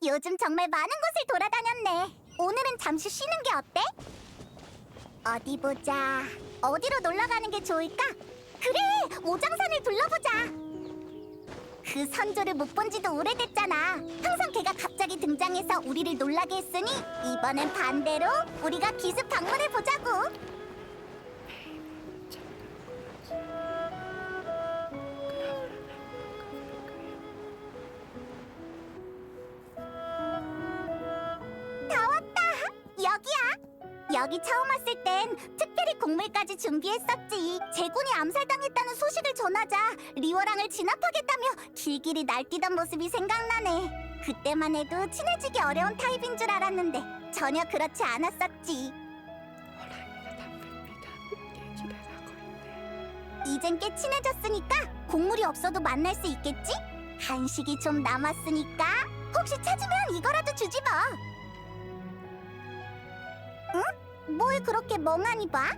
요즘 정말 많은 곳을 돌아다녔네. 오늘은 잠시 쉬는 게 어때? 어디 보자. 어디로 놀러 가는 게 좋을까? 그래, 오장산을 둘러보자. 그 선조를 못 본 지도 오래됐잖아. 항상 걔가 갑자기 등장해서 우리를 놀라게 했으니 이번엔 반대로 우리가 기습 방문해 보자고. 다 왔다. 여기야. 여기 처음 왔을 땐 특별히 곡물까지 준비했었지. 제군이 암살당했다는 소식을 전하자 리워랑을 진압하겠다며 길길이 날뛰던 모습이 생각나네. 그때만 해도 친해지기 어려운 타입인 줄 알았는데 전혀 그렇지 않았었지. 호랑이가 담배입니다. 얘기를 하고 있네. 이젠 꽤 친해졌으니까 곡물이 없어도 만날 수 있겠지? 간식이 좀 남았으니까 혹시 찾으면 이거라도 주지 뭐. 응? 뭘 그렇게 멍하니 봐?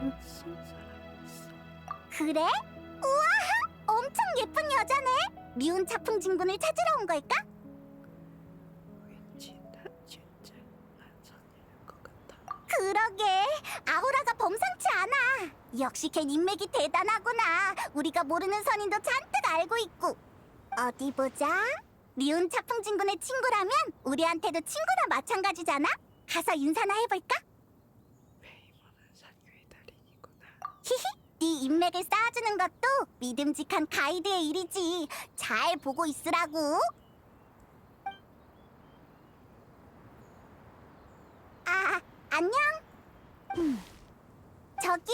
무슨 사람 있어? 그래? 우와! 엄청 예쁜 여자네? 미운 차풍 진군을 찾으러 온 걸까? 왠지 나 진짜 한선일 것 같아. 그러게 아우라가 범상치 않아. 역시 걘 인맥이 대단하구나. 우리가 모르는 선인도 잔뜩 알고 있고. 어디 보자. 미운 차풍 진군의 친구라면 우리한테도 친구나 마찬가지잖아? 가서 인사나 해볼까? 페이몬은 산유의 달인이구나. 히히, 네 인맥을 쌓아주는 것도 믿음직한 가이드의 일이지. 잘 보고 있으라고. 아, 안녕. 저기,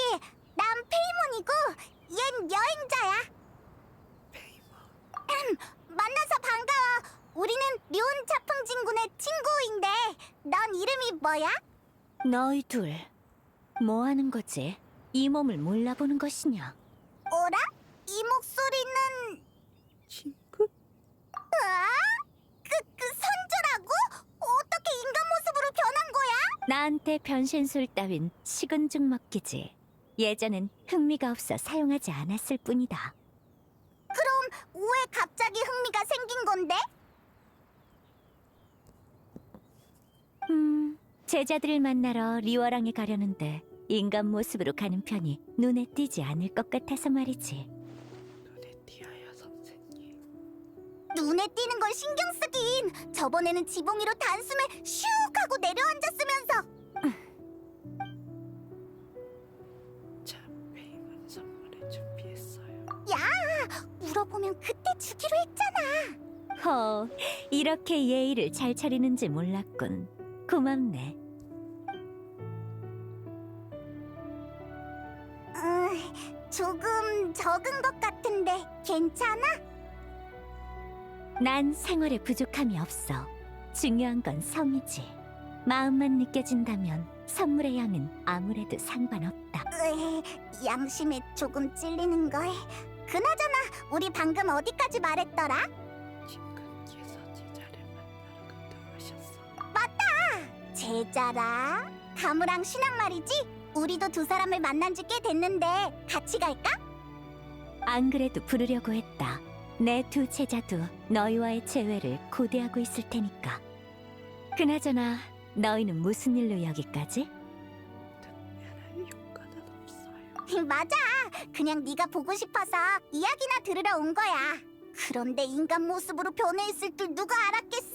난 페이몬이고 얜 여행자야. 페이몬, 만나서 반가워. 우리는 류은 차풍진군의 친구인데 넌 이름이 뭐야? 너희 둘, 뭐 하는 거지? 이 몸을 몰라보는 것이냐? 어라? 이 목소리는... 친구? 으아? 그 선조라고? 어떻게 인간 모습으로 변한 거야? 나한테 변신술 따윈 식은 죽 먹기지. 예전엔 흥미가 없어 사용하지 않았을 뿐이다. 그럼 왜 갑자기 흥미가 생긴 건데? 제자들을 만나러 리워랑에 가려는데 인간 모습으로 가는 편이 눈에 띄지 않을 것 같아서 말이지. 눈에 띄어요 선생님. 눈에 띄는 걸 신경 쓰긴. 저번에는 지붕 위로 단숨에 슉 하고 내려앉았으면서. 참 페이몬 선물을 준비했어요. 물어보면 그때 주기로 했잖아. 허, 이렇게 예의를 잘 차리는지 몰랐군. 고맙네. 조금 적은 것 같은데 괜찮아? 난 생활에 부족함이 없어. 중요한 건 성이지. 마음만 느껴진다면 선물의 양은 아무래도 상관없다. 양심에 조금 찔리는걸. 그나저나 우리 방금 어디까지 말했더라? 친구께서 제자를 만나러 간다고 하셨어. 제자라? 가무랑 신앙 말이지? 우리도 두 사람을 만난 지 꽤 됐는데 같이 갈까? 안 그래도 부르려고 했다. 내 두 제자도 너희와의 재회를 고대하고 있을 테니까. 그나저나 너희는 무슨 일로 여기까지? 특별한 효과는 없어요. 맞아. 그냥 네가 보고 싶어서 이야기나 들으러 온 거야. 그런데 인간 모습으로 변해 있을 줄 누가 알았겠어.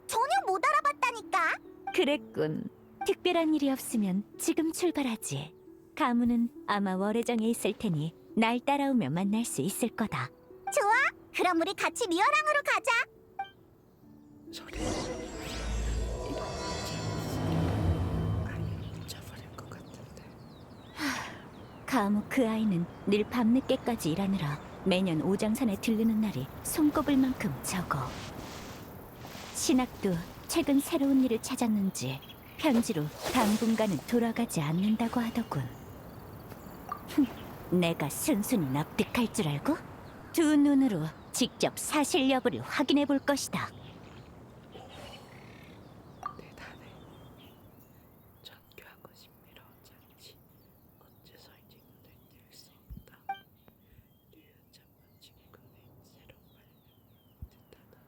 전혀 못 알아봤다니까. 그랬군. 특별한 일이 없으면 지금 출발하지. 가문은 아마 월해정에 있을 테니 날 따라오면 만날 수 있을 거다. 좋아. 그럼 우리 같이 리어랑으로 가자. 소리. 이런 아예 잊어버릴 것 같은데. 감옥 그 아이는 늘 밤늦게까지 일하느라 매년 오장산에 들르는 날이 손꼽을 만큼 적어. 신학도 최근 새로운 일을 찾았는지 편지로 당분간은 돌아가지 않는다고 하더군. 내가 순순히 납득할 줄 알고? 두 눈으로 직접 사실 여부를 확인해 볼 것이다. 대단해. 전교하고 신비로우지 않지. 어째서인지 눈을 뗄 수 없다. 류은 잡은 친구는 새로 말려 대단한.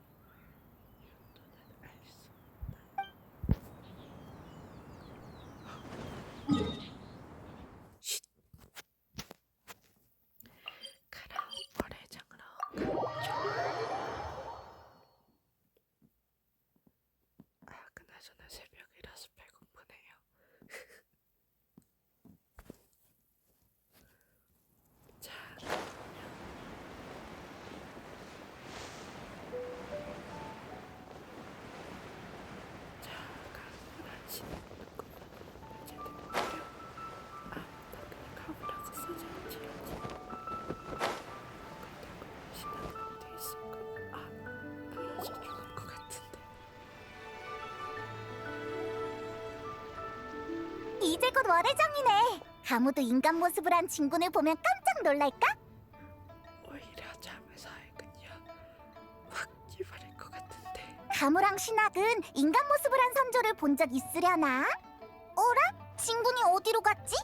월혜정이네. 가무도 인간 모습을 한 진군을 보면 깜짝 놀랄까? 오히려 잠에서의 그냥 확 기발할 것 같은데. 가무랑 신학은 인간 모습을 한 선조를 본 적 있으려나? 어라? 진군이 어디로 갔지?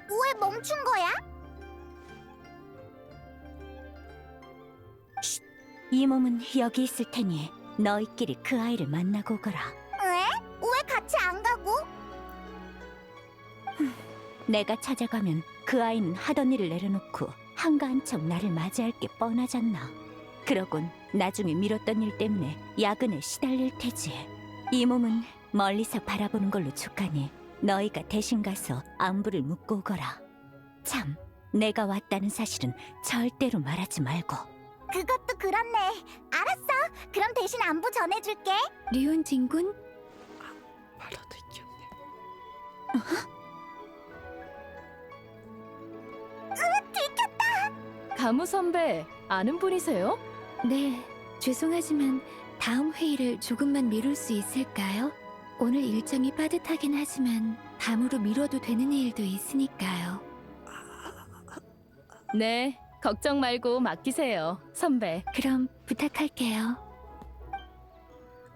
왜 멈춘 거야? 이 몸은 여기 있을 테니 너희끼리 그 아이를 만나고 오거라. 왜 같이 안 가고? 내가 찾아가면 그 아이는 하던 일을 내려놓고 한가한 척 나를 맞이할 게 뻔하잖나. 그러곤 나중에 미뤘던 일 때문에 야근에 시달릴 테지. 이 몸은 멀리서 바라보는 걸로 족하니 너희가 대신 가서 안부를 묻고 오거라. 참, 내가 왔다는 사실은 절대로 말하지 말고. 그것도 그렇네. 알았어. 그럼 대신 안부 전해줄게. 류은 진군? 바로 들켰네. 가무 선배, 아는 분이세요? 네, 죄송하지만 다음 회의를 조금만 미룰 수 있을까요? 오늘 일정이 빠듯하긴 하지만 다음으로 미뤄도 되는 일도 있으니까요. 네, 걱정 말고 맡기세요, 선배. 그럼 부탁할게요.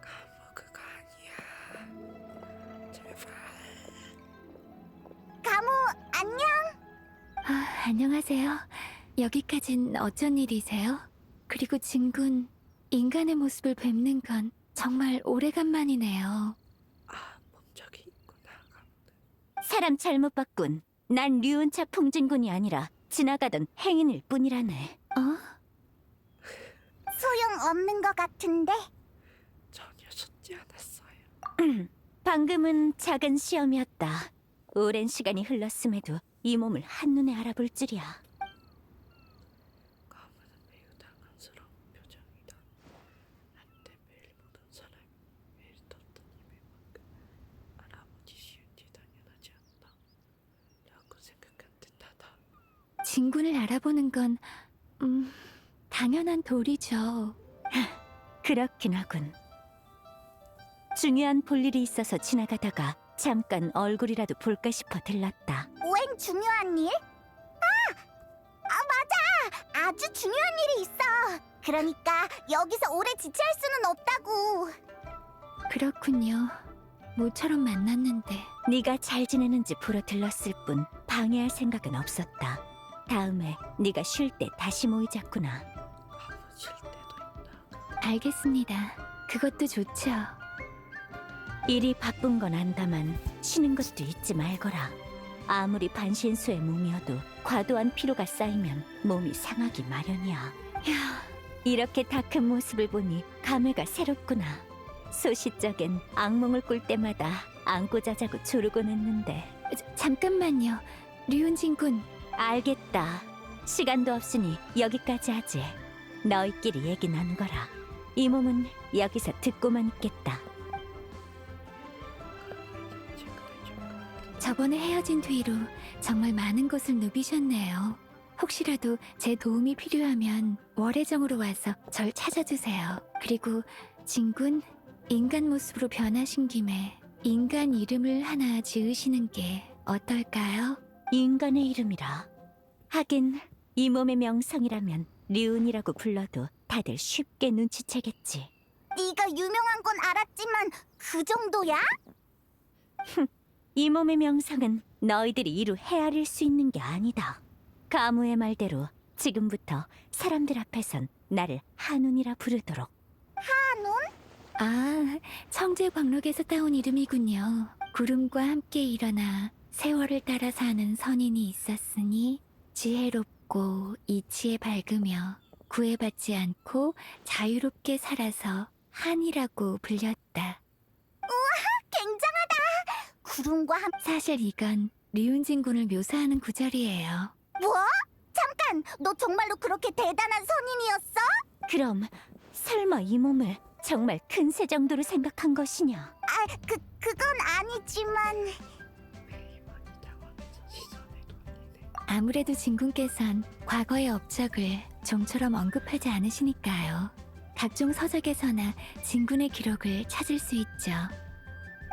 가무 그거 아니야. 제발. 가무, 안녕. 안녕하세요. 여기까진 어쩐 일이세요? 그리고 진군, 인간의 모습을 뵙는 건 정말 오래간만이네요. 본 적이 있구나. 사람 잘못 봤군. 난 류은차 풍진군이 아니라 지나가던 행인일 뿐이라네. 소용없는 것 같은데. 전혀 속지 않았어요. 방금은 작은 시험이었다. 오랜 시간이 흘렀음에도 이 몸을 한눈에 알아볼 줄이야. 가무는 매우 당황스러운 표정이다. 한때 매일 보던 사람이 매일 떴던 이별만큼 알아보기 쉬운 게 당연하지 않다. 라고 생각한 듯하다. 진군을 알아보는 건, 당연한 도리죠. 그렇긴 하군. 중요한 볼일이 있어서 지나가다가 잠깐 얼굴이라도 볼까 싶어 들렀다. 웬 중요한 일? 맞아! 아주 중요한 일이 있어. 그러니까 여기서 오래 지체할 수는 없다고. 그렇군요. 모처럼 만났는데. 네가 잘 지내는지 보러 들렀을 뿐 방해할 생각은 없었다. 다음에 네가 쉴 때 다시 모이자꾸나. 가무 쉴 때도 있다. 알겠습니다. 그것도 좋죠. 일이 바쁜 건 안다만 쉬는 것도 잊지 말거라. 아무리 반신수의 몸이어도 과도한 피로가 쌓이면 몸이 상하기 마련이야. 휴, 이렇게 다 큰 모습을 보니 감회가 새롭구나. 소시적엔 악몽을 꿀 때마다 안고 자자고 조르곤 했는데. 잠깐만요. 류은진 군, 알겠다. 시간도 없으니 여기까지 하지. 너희끼리 얘기 나누거라. 이 몸은 여기서 듣고만 있겠다. 저번에 헤어진 뒤로 정말 많은 것을 누비셨네요. 혹시라도 제 도움이 필요하면 월혜정으로 와서 절 찾아주세요. 그리고 진군, 인간 모습으로 변하신 김에 인간 이름을 하나 지으시는 게 어떨까요? 인간의 이름이라. 하긴 이 몸의 명성이라면 류은이라고 불러도 다들 쉽게 눈치채겠지. 네가 유명한 건 알았지만 그 정도야? 이 몸의 명성은 너희들이 이루 헤아릴 수 있는 게 아니다. 가무의 말대로 지금부터 사람들 앞에선 나를 한운이라 부르도록. 한운? 아, 청제광록에서 따온 이름이군요. 구름과 함께 일어나 세월을 따라 사는 선인이 있었으니 지혜롭고 이치에 밝으며 구애받지 않고 자유롭게 살아서 한이라고 불렸다. 굉장하다. 구름과 사실 이건 류은진 군을 묘사하는 구절이에요. 뭐? 잠깐! 너 정말로 그렇게 대단한 선인이었어? 그럼 설마 이 몸을 정말 큰 새 정도로 생각한 것이냐? 그건 아니지만 매일 많이 당황해서 시선을 돌리네. 아무래도 진군께선 과거의 업적을 좀처럼 언급하지 않으시니까요. 각종 서적에서나 진군의 기록을 찾을 수 있죠.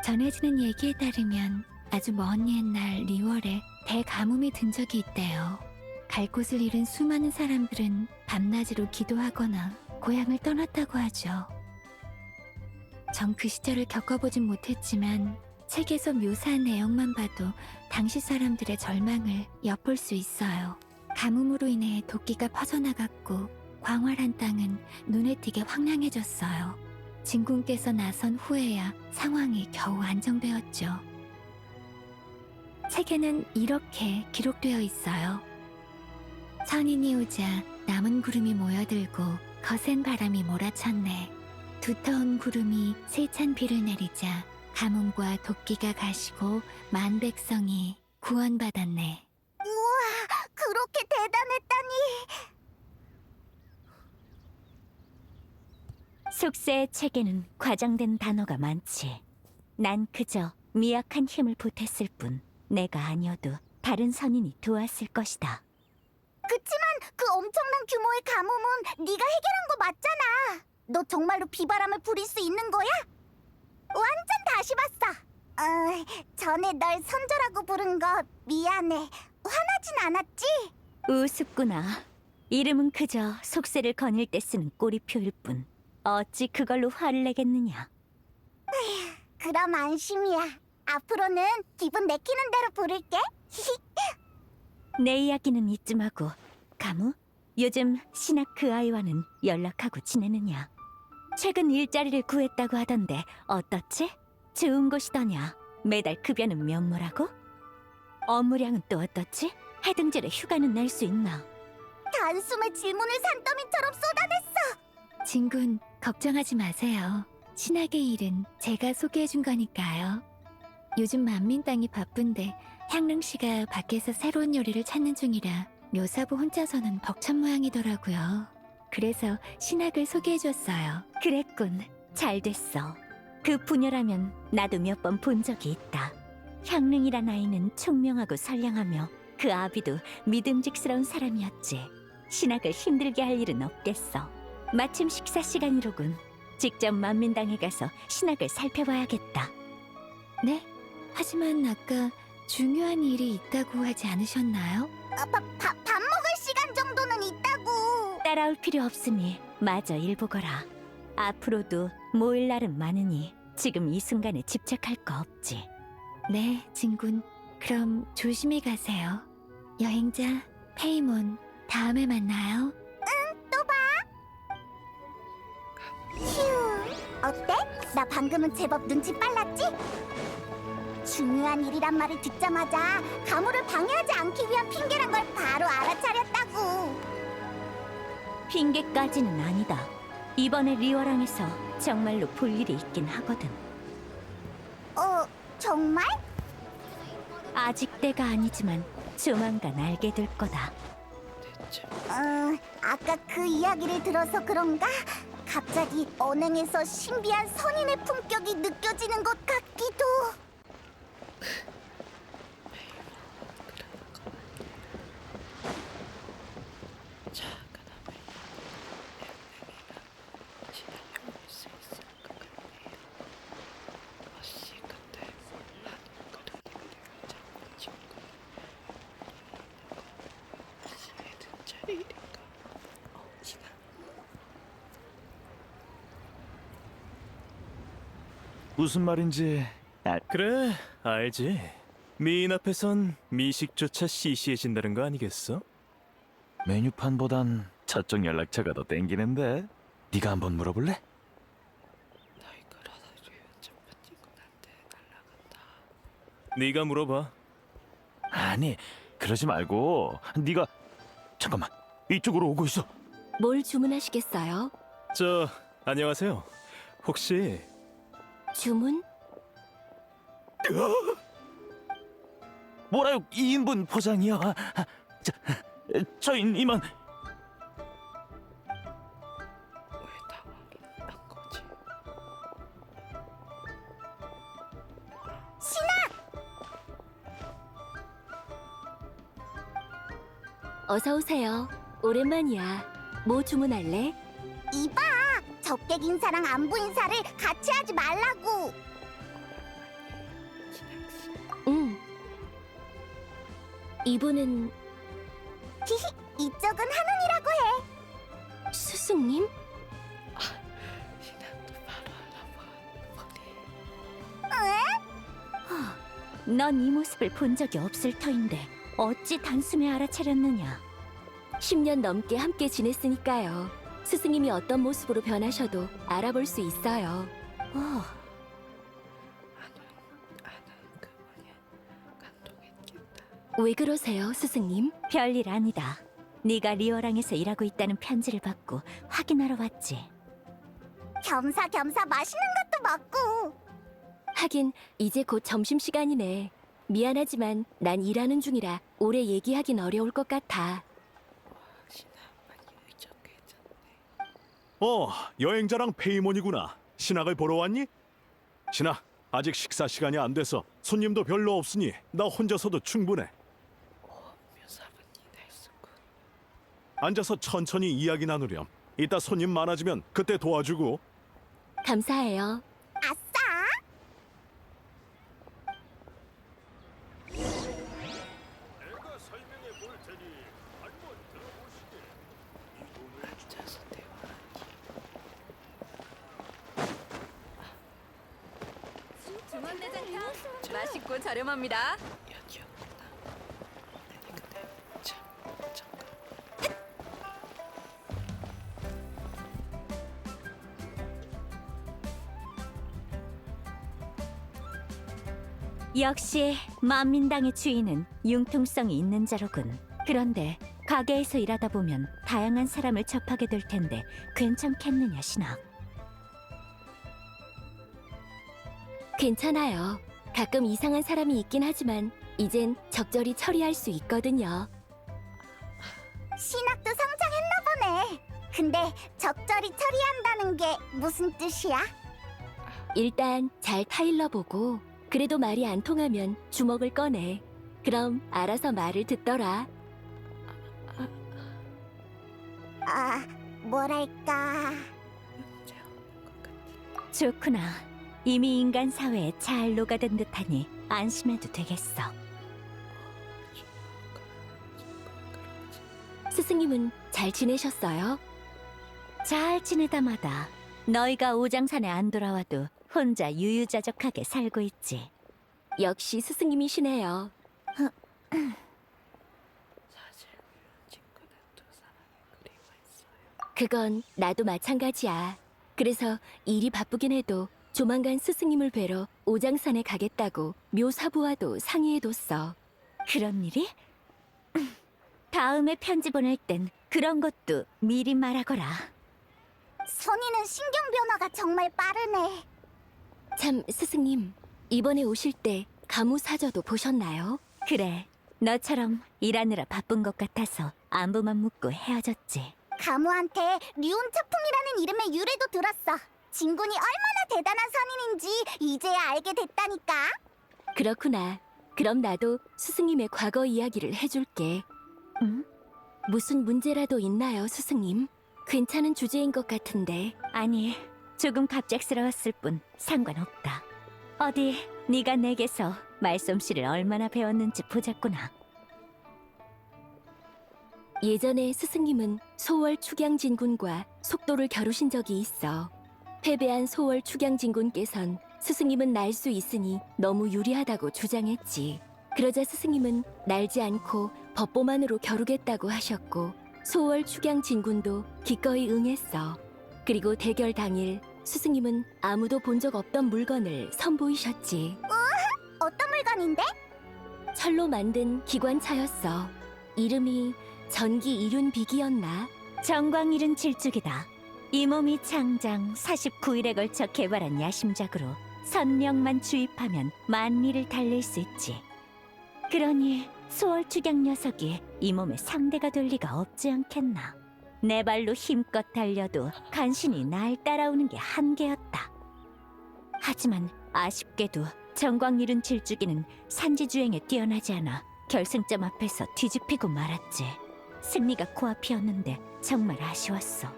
전해지는 얘기에 따르면 아주 먼 옛날 리월에 대가뭄이 든 적이 있대요. 갈 곳을 잃은 수많은 사람들은 밤낮으로 기도하거나 고향을 떠났다고 하죠. 전 그 시절을 겪어보진 못했지만 책에서 묘사한 내용만 봐도 당시 사람들의 절망을 엿볼 수 있어요. 가뭄으로 인해 도끼가 퍼져나갔고 광활한 땅은 눈에 띄게 황량해졌어요. 진군께서 나선 후에야 상황이 겨우 안정되었죠. 책에는 이렇게 기록되어 있어요. 선인이 오자 남은 구름이 모여들고 거센 바람이 몰아쳤네. 두터운 구름이 세찬 비를 내리자 가뭄과 도끼가 가시고 만 백성이 구원받았네. 우와, 그렇게 대단했다니. 속세의 책에는 과장된 단어가 많지. 난 그저 미약한 힘을 보탰을 뿐 내가 아니어도 다른 선인이 도왔을 것이다. 그치만 그 엄청난 규모의 가뭄은 네가 해결한 거 맞잖아. 너 정말로 비바람을 부릴 수 있는 거야? 완전 다시 봤어. 전에 널 선조라고 부른 거 미안해. 화나진 않았지? 우습구나. 이름은 그저 속세를 거닐 때 쓰는 꼬리표일 뿐 어찌 그걸로 화를 내겠느냐. 그럼 안심이야. 앞으로는 기분 내키는 대로 부를게. 내 이야기는 이쯤하고 가무? 요즘 신학 그 아이와는 연락하고 지내느냐? 최근 일자리를 구했다고 하던데 어떻지? 좋은 곳이더냐? 매달 급여는 면모라고? 업무량은 또 어떻지? 해등절에 휴가는 낼 수 있나? 단숨에 질문을 산더미처럼 쏟아냈어. 진군, 걱정하지 마세요. 신학의 일은 제가 소개해준 거니까요. 요즘 만민 땅이 바쁜데 향릉 씨가 밖에서 새로운 요리를 찾는 중이라 묘사부 혼자서는 벅찬 모양이더라고요. 그래서 신학을 소개해줬어요. 그랬군. 잘 됐어. 그 부녀라면 나도 몇 번 본 적이 있다. 향릉이란 아이는 총명하고 선량하며 그 아비도 믿음직스러운 사람이었지. 신학을 힘들게 할 일은 없겠어. 마침 식사 시간이로군. 직접 만민당에 가서 신학을 살펴봐야겠다. 네? 하지만 아까 중요한 일이 있다고 하지 않으셨나요? 밥 먹을 시간 정도는 있다고. 따라올 필요 없으니 마저 일보거라. 앞으로도 모일 날은 많으니 지금 이 순간에 집착할 거 없지. 네, 진군. 그럼 조심히 가세요. 여행자, 페이몬, 다음에 만나요. 휴, 어때? 나 방금은 제법 눈치 빨랐지? 중요한 일이란 말을 듣자마자 가물을 방해하지 않기 위한 핑계란 걸 바로 알아차렸다고. 핑계까지는 아니다. 이번에 리워랑에서 정말로 볼 일이 있긴 하거든. 정말? 아직 때가 아니지만 조만간 알게 될 거다. 대체 아까 그 이야기를 들어서 그런가? 갑자기 언행에서 신비한 선인의 품격이 느껴지는 것 같기도. 작은 아벨 맹맹이가 시달려올 수 있을 것 같네요. 혹시 그때 나는 그런 그림을 잡고 친구 해든 자리인가? 지나 무슨 말인지 그래, 알지. 미인 앞에선 미식조차 시시해진다는 거 아니겠어? 메뉴판보단 저쪽 연락처가 더 땡기는데. 네가 한번 물어볼래? 너희 걸어다주면 전파친구한테 날라간다. 네가 물어봐. 아니, 그러지 말고 네가 잠깐만, 이쪽으로 오고 있어. 뭘 주문하시겠어요? 안녕하세요. 혹시 주문? 뭐라요? 2인분 포장이요. 저인 이만. 왜 당황한 거지? 어서 오세요. 오랜만이야. 뭐 주문할래? 이봐, 접객 인사랑 안부 인사를 같이 하지 말라고. 이분은 히히, 이쪽은 한운이라고 해. 스승님? 신학도 바로 알아보니 넌 이 모습을 본 적이 없을 터인데 어찌 단숨에 알아차렸느냐? 10년 넘게 함께 지냈으니까요. 스승님이 어떤 모습으로 변하셔도 알아볼 수 있어요. 어, 아는 그분이 감동했겠다. 왜 그러세요, 스승님? 별일 아니다. 네가 리어랑에서 일하고 있다는 편지를 받고 확인하러 왔지. 겸사겸사 맛있는 것도 먹고. 하긴 이제 곧 점심시간이네. 미안하지만 난 일하는 중이라 오래 얘기하긴 어려울 것 같아. 신학 많이 의젓해졌네. 여행자랑 페이몬이구나. 신학을 보러 왔니? 신학, 아직 식사 시간이 안 돼서 손님도 별로 없으니 나 혼자서도 충분해. 묘사분이 날수군. 앉아서 천천히 이야기 나누렴. 이따 손님 많아지면 그때 도와주고. 감사해요. 아싸! 앉아서 대화하니 중원대장탕 맛있고 저렴합니다. 여기였구나. 아니 근데 참 잠깐. 역시 만민당의 주인은 융통성이 있는 자로군. 그런데 가게에서 일하다 보면 다양한 사람을 접하게 될 텐데 괜찮겠느냐, 신학? 괜찮아요. 가끔 이상한 사람이 있긴 하지만 이젠 적절히 처리할 수 있거든요. 신학도 성장했나 보네. 근데 적절히 처리한다는 게 무슨 뜻이야? 일단 잘 타일러 보고 그래도 말이 안 통하면 주먹을 꺼내. 그럼 알아서 말을 듣더라. 아, 뭐랄까. 문제 없는 것 같아. 좋구나. 이미 인간 사회에 잘 녹아든 듯하니 안심해도 되겠어. 스승님은 잘 지내셨어요? 잘 지내다마다 너희가 오장산에 안 돌아와도 혼자 유유자적하게 살고 있지. 역시 스승님이시네요. 사실 우리 친구는 두 사람이 그리워했어요. 그건 나도 마찬가지야. 그래서 일이 바쁘긴 해도 조만간 스승님을 뵈러 오장산에 가겠다고 묘사부와도 상의해뒀어. 그런 일이? 다음에 편지 보낼 땐 그런 것도 미리 말하거라. 선이는 신경 변화가 정말 빠르네. 참, 스승님, 이번에 오실 때 가무사저도 보셨나요? 그래, 너처럼 일하느라 바쁜 것 같아서 안부만 묻고 헤어졌지. 가무한테 류운차풍이라는 이름의 유래도 들었어. 진군이 얼마나 대단한 선인인지 이제야 알게 됐다니까. 그렇구나. 그럼 나도 스승님의 과거 이야기를 해줄게. 응? 무슨 문제라도 있나요, 스승님? 괜찮은 주제인 것 같은데. 아니, 조금 갑작스러웠을 뿐 상관없다. 어디 네가 내게서 말솜씨를 얼마나 배웠는지 보자꾸나. 예전에 스승님은 소월 축양진군과 속도를 겨루신 적이 있어. 패배한 소월 축양진군께선 스승님은 날 수 있으니 너무 유리하다고 주장했지. 그러자 스승님은 날지 않고 법보만으로 겨루겠다고 하셨고 소월 축양진군도 기꺼이 응했어. 그리고 대결 당일 스승님은 아무도 본 적 없던 물건을 선보이셨지. 어떤 물건인데? 철로 만든 기관차였어. 이름이 전기 이륜비기였나? 정광일은 질죽이다. 이 몸이 창장 49일에 걸쳐 개발한 야심작으로 선명만 주입하면 만리를 달릴 수 있지. 그러니 소월축양 녀석이 이 몸의 상대가 될 리가 없지 않겠나. 내 발로 힘껏 달려도 간신히 날 따라오는 게 한계였다. 하지만 아쉽게도 정광일은 질주기는 산지주행에 뛰어나지 않아 결승점 앞에서 뒤집히고 말았지. 승리가 코앞이었는데 정말 아쉬웠어.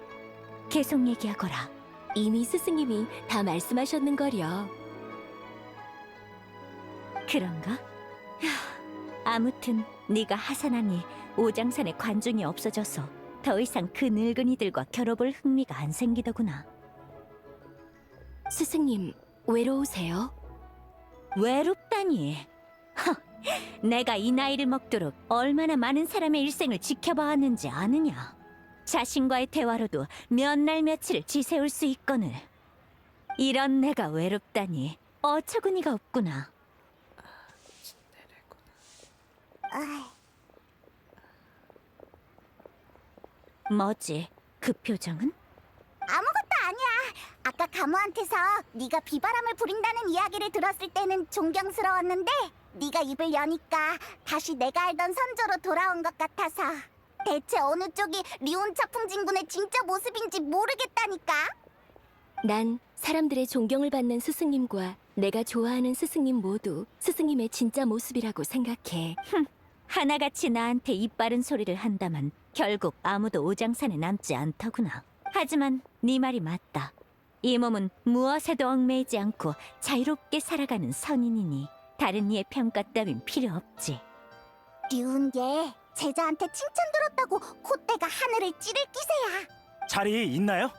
계속 얘기하거라. 이미 스승님이 다 말씀하셨는걸요. 그런가? 아무튼 네가 하산하니 오장산에 관중이 없어져서 더 이상 그 늙은이들과 겨뤄볼 흥미가 안 생기더구나. 스승님, 외로우세요? 외롭다니. 내가 이 나이를 먹도록 얼마나 많은 사람의 일생을 지켜봐왔는지 아느냐. 자신과의 대화로도 몇 날 며칠을 지새울 수 있거늘. 이런 내가 외롭다니 어처구니가 없구나. 어이, 뭐지? 그 표정은? 아무것도 아니야. 아까 가무한테서 네가 비바람을 부린다는 이야기를 들었을 때는 존경스러웠는데 네가 입을 여니까 다시 내가 알던 선조로 돌아온 것 같아서 대체 어느 쪽이 리온 차풍진군의 진짜 모습인지 모르겠다니까. 난 사람들의 존경을 받는 스승님과 내가 좋아하는 스승님 모두 스승님의 진짜 모습이라고 생각해. 하나같이 나한테 이빠른 소리를 한다만 결국 아무도 오장산에 남지 않더구나. 하지만 네 말이 맞다. 이 몸은 무엇에도 얽매이지 않고 자유롭게 살아가는 선인이니 다른 이의 평가 따윈 필요 없지. 리온 얘 제자한테 칭찬 들었다고 콧대가 하늘을 찌를 기세야. 자리 있나요?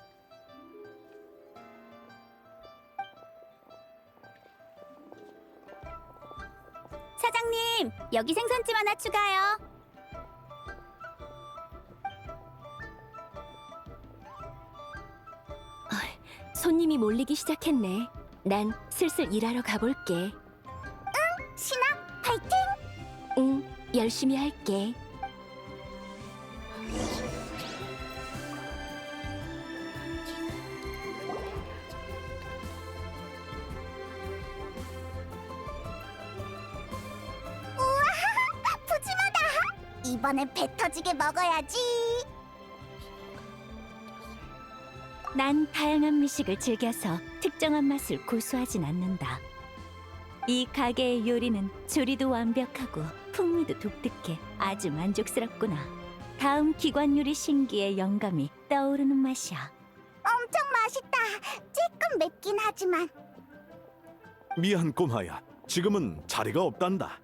사장님, 여기 생선찜 하나 추가요. 손님이 몰리기 시작했네. 난 슬슬 일하러 가볼게. 신아, 파이팅! 응, 열심히 할게. 푸짐하다. 이번엔 배 터지게 먹어야지. 난 다양한 미식을 즐겨서 특정한 맛을 고수하진 않는다. 이 가게의 요리는 조리도 완벽하고 풍미도 독특해 아주 만족스럽구나. 다음 기관 요리 신기의 영감이 떠오르는 맛이야. 엄청 맛있다. 조금 맵긴 하지만. 미안 꼬마야. 지금은 자리가 없단다.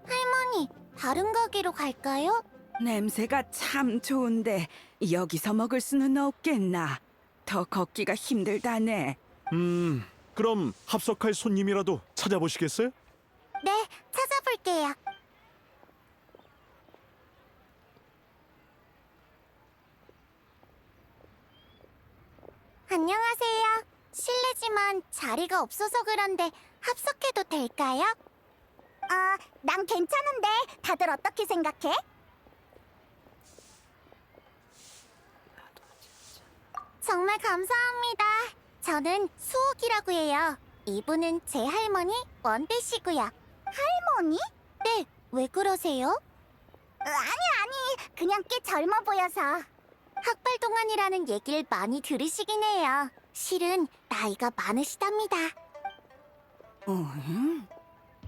할머니, 다른 가게로 갈까요? 냄새가 참 좋은데 여기서 먹을 수는 없겠나? 더 걷기가 힘들다네. 그럼 합석할 손님이라도 찾아보시겠어요? 네, 찾아볼게요. 안녕하세요. 실례지만 자리가 없어서 그런데 합석해도 될까요? 난 괜찮은데 다들 어떻게 생각해? 정말 감사합니다. 저는 수옥이라고 해요. 이분은 제 할머니 원대시고요. 할머니? 네, 왜 그러세요? 아니, 그냥 꽤 젊어 보여서. 학발 동안이라는 얘기를 많이 들으시긴 해요. 실은 나이가 많으시답니다. 응?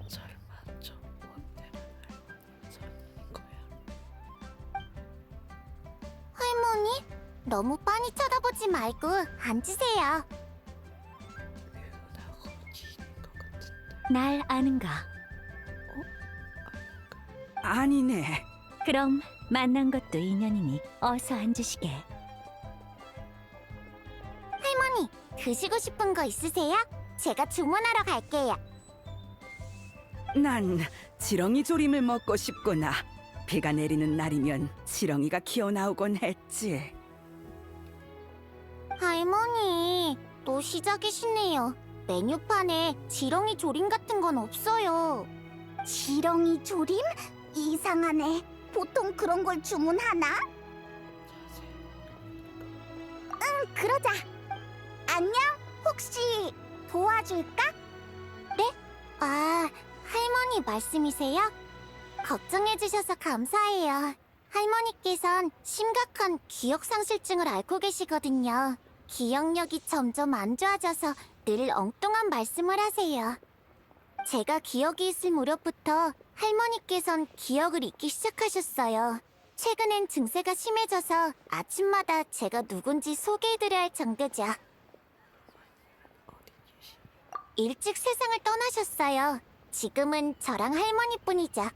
설마 저 원대는 할머니 선인 거야? 할머니? 너무 빤히 쳐다보지 말고 앉으세요. 유나고 지인 것 같은데. 날 아는가? 아니네. 그럼 만난 것도 인연이니 어서 앉으시게. 할머니, 드시고 싶은 거 있으세요? 제가 주문하러 갈게요. 난 지렁이 조림을 먹고 싶구나. 비가 내리는 날이면 지렁이가 기어나오곤 했지. 할머니, 또 시작이시네요. 메뉴판에 지렁이 조림 같은 건 없어요. 지렁이 조림? 이상하네. 보통 그런 걸 주문하나? 그러자. 안녕? 혹시 도와줄까? 네? 할머니 말씀이세요? 걱정해주셔서 감사해요. 할머니께선 심각한 기억상실증을 앓고 계시거든요. 기억력이 점점 안 좋아져서 늘 엉뚱한 말씀을 하세요. 제가 기억이 있을 무렵부터 할머니께선 기억을 잊기 시작하셨어요. 최근엔 증세가 심해져서 아침마다 제가 누군지 소개해드려야 할 정도죠. 일찍 세상을 떠나셨어요. 지금은 저랑 할머니뿐이죠.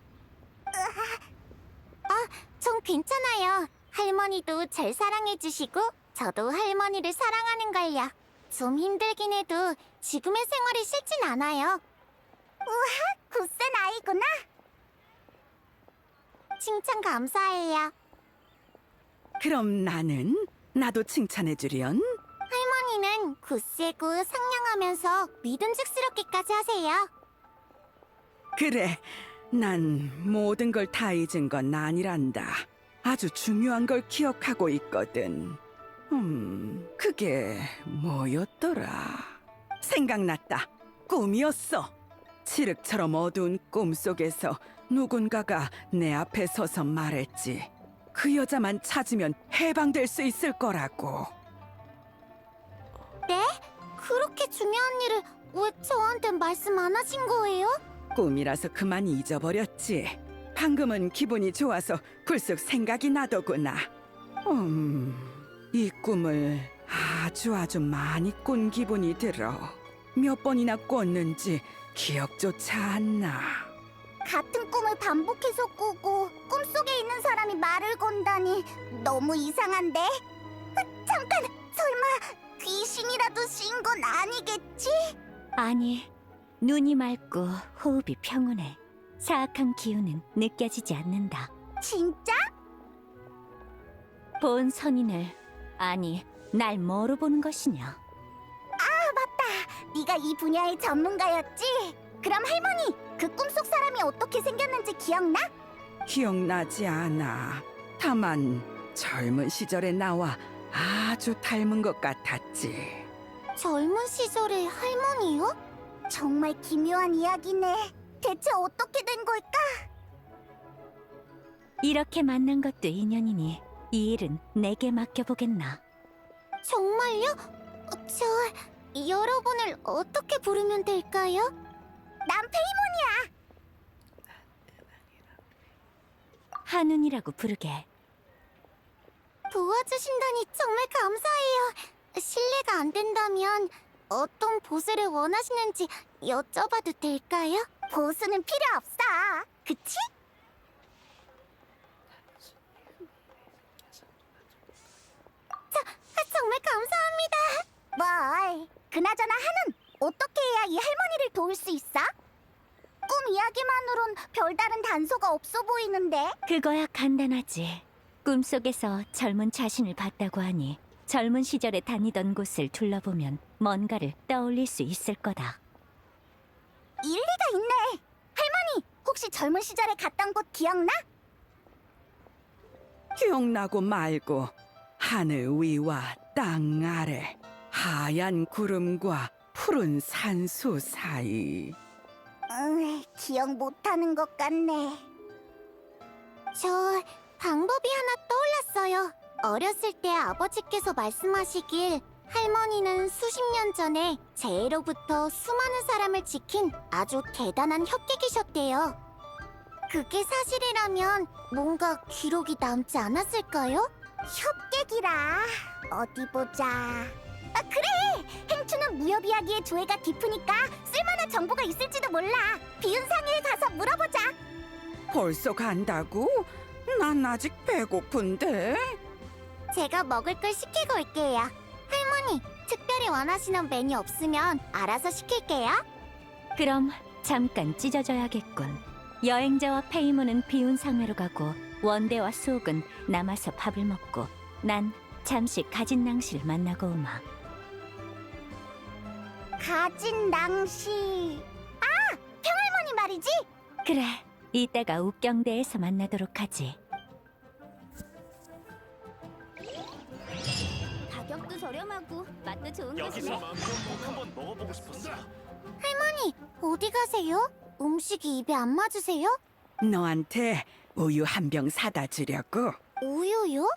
전 괜찮아요. 할머니도 절 사랑해주시고 저도 할머니를 사랑하는걸요. 좀 힘들긴 해도 지금의 생활이 싫진 않아요. 우와, 굳센 아이구나. 칭찬 감사해요. 그럼 나도 칭찬해 주련. 할머니는 굳세고 상냥하면서 믿음직스럽기까지 하세요. 그래, 난 모든 걸 다 잊은 건 아니란다. 아주 중요한 걸 기억하고 있거든. 그게 뭐였더라? 생각났다. 꿈이었어. 칠흑처럼 어두운 꿈 속에서 누군가가 내 앞에 서서 말했지. 그 여자만 찾으면 해방될 수 있을 거라고. 네? 그렇게 중요한 일을 왜 저한테 말씀 안 하신 거예요? 꿈이라서 그만 잊어버렸지. 방금은 기분이 좋아서 불쑥 생각이 나더구나. 이 꿈을 아주 많이 꾼 기분이 들어. 몇 번이나 꿨는지 기억조차 안 나. 같은 꿈을 반복해서 꾸고 꿈속에 있는 사람이 말을 건다니 너무 이상한데? 잠깐! 설마 귀신이라도 씌인 건 아니겠지? 아니, 눈이 맑고 호흡이 평온해. 사악한 기운은 느껴지지 않는다. 진짜? 본 선인을, 아니, 날 뭐로 보는 것이냐? 네가 이 분야의 전문가였지? 그럼 할머니, 그 꿈속 사람이 어떻게 생겼는지 기억나? 기억나지 않아. 다만 젊은 시절에 나와 아주 닮은 것 같았지. 젊은 시절의 할머니요? 정말 기묘한 이야기네. 대체 어떻게 된 걸까? 이렇게 만난 것도 인연이니 이 일은 내게 맡겨보겠나. 정말요? 저 여러분을 어떻게 부르면 될까요? 난 페이몬이야. 한운이라고 부르게. 도와주신다니 정말 감사해요. 실례가 안 된다면 어떤 보수를 원하시는지 여쭤봐도 될까요? 보수는 필요 없어. 그치? 정말 감사합니다. 뭘? 그나저나 한은 어떻게 해야 이 할머니를 도울 수 있어? 꿈 이야기만으론 별다른 단서가 없어 보이는데. 그거야 간단하지. 꿈속에서 젊은 자신을 봤다고 하니 젊은 시절에 다니던 곳을 둘러보면 뭔가를 떠올릴 수 있을 거다. 일리가 있네. 할머니, 혹시 젊은 시절에 갔던 곳 기억나? 기억나고 말고 하늘 위와 땅 아래 하얀 구름과 푸른 산수 사이. 기억 못하는 것 같네. 저 방법이 하나 떠올랐어요. 어렸을 때 아버지께서 말씀하시길 할머니는 수십 년 전에 재해로부터 수많은 사람을 지킨 아주 대단한 혁객이셨대요. 그게 사실이라면 뭔가 기록이 남지 않았을까요? 혁객이라 어디 보자. 그래! 행추는 무협 이야기의 조예가 깊으니까 쓸만한 정보가 있을지도 몰라. 비운상회에 가서 물어보자. 벌써 간다고? 난 아직 배고픈데. 제가 먹을 걸 시키고 올게요. 할머니, 특별히 원하시는 메뉴 없으면 알아서 시킬게요. 그럼 잠깐 찢어져야겠군. 여행자와 페이모는 비운 상회로 가고 원대와 수옥은 남아서 밥을 먹고 난 잠시 가진 낭시를 만나고 오마. 가진 낭시. 평할머니 말이지? 그래, 이따가 옥경대에서 만나도록 하지. 가격도 저렴하고 맛도 좋은 여기서 꼭 한번 먹어보고 싶었어. 할머니, 어디 가세요? 음식이 입에 안 맞으세요? 너한테 우유 한 병 사다 주려고. 우유요?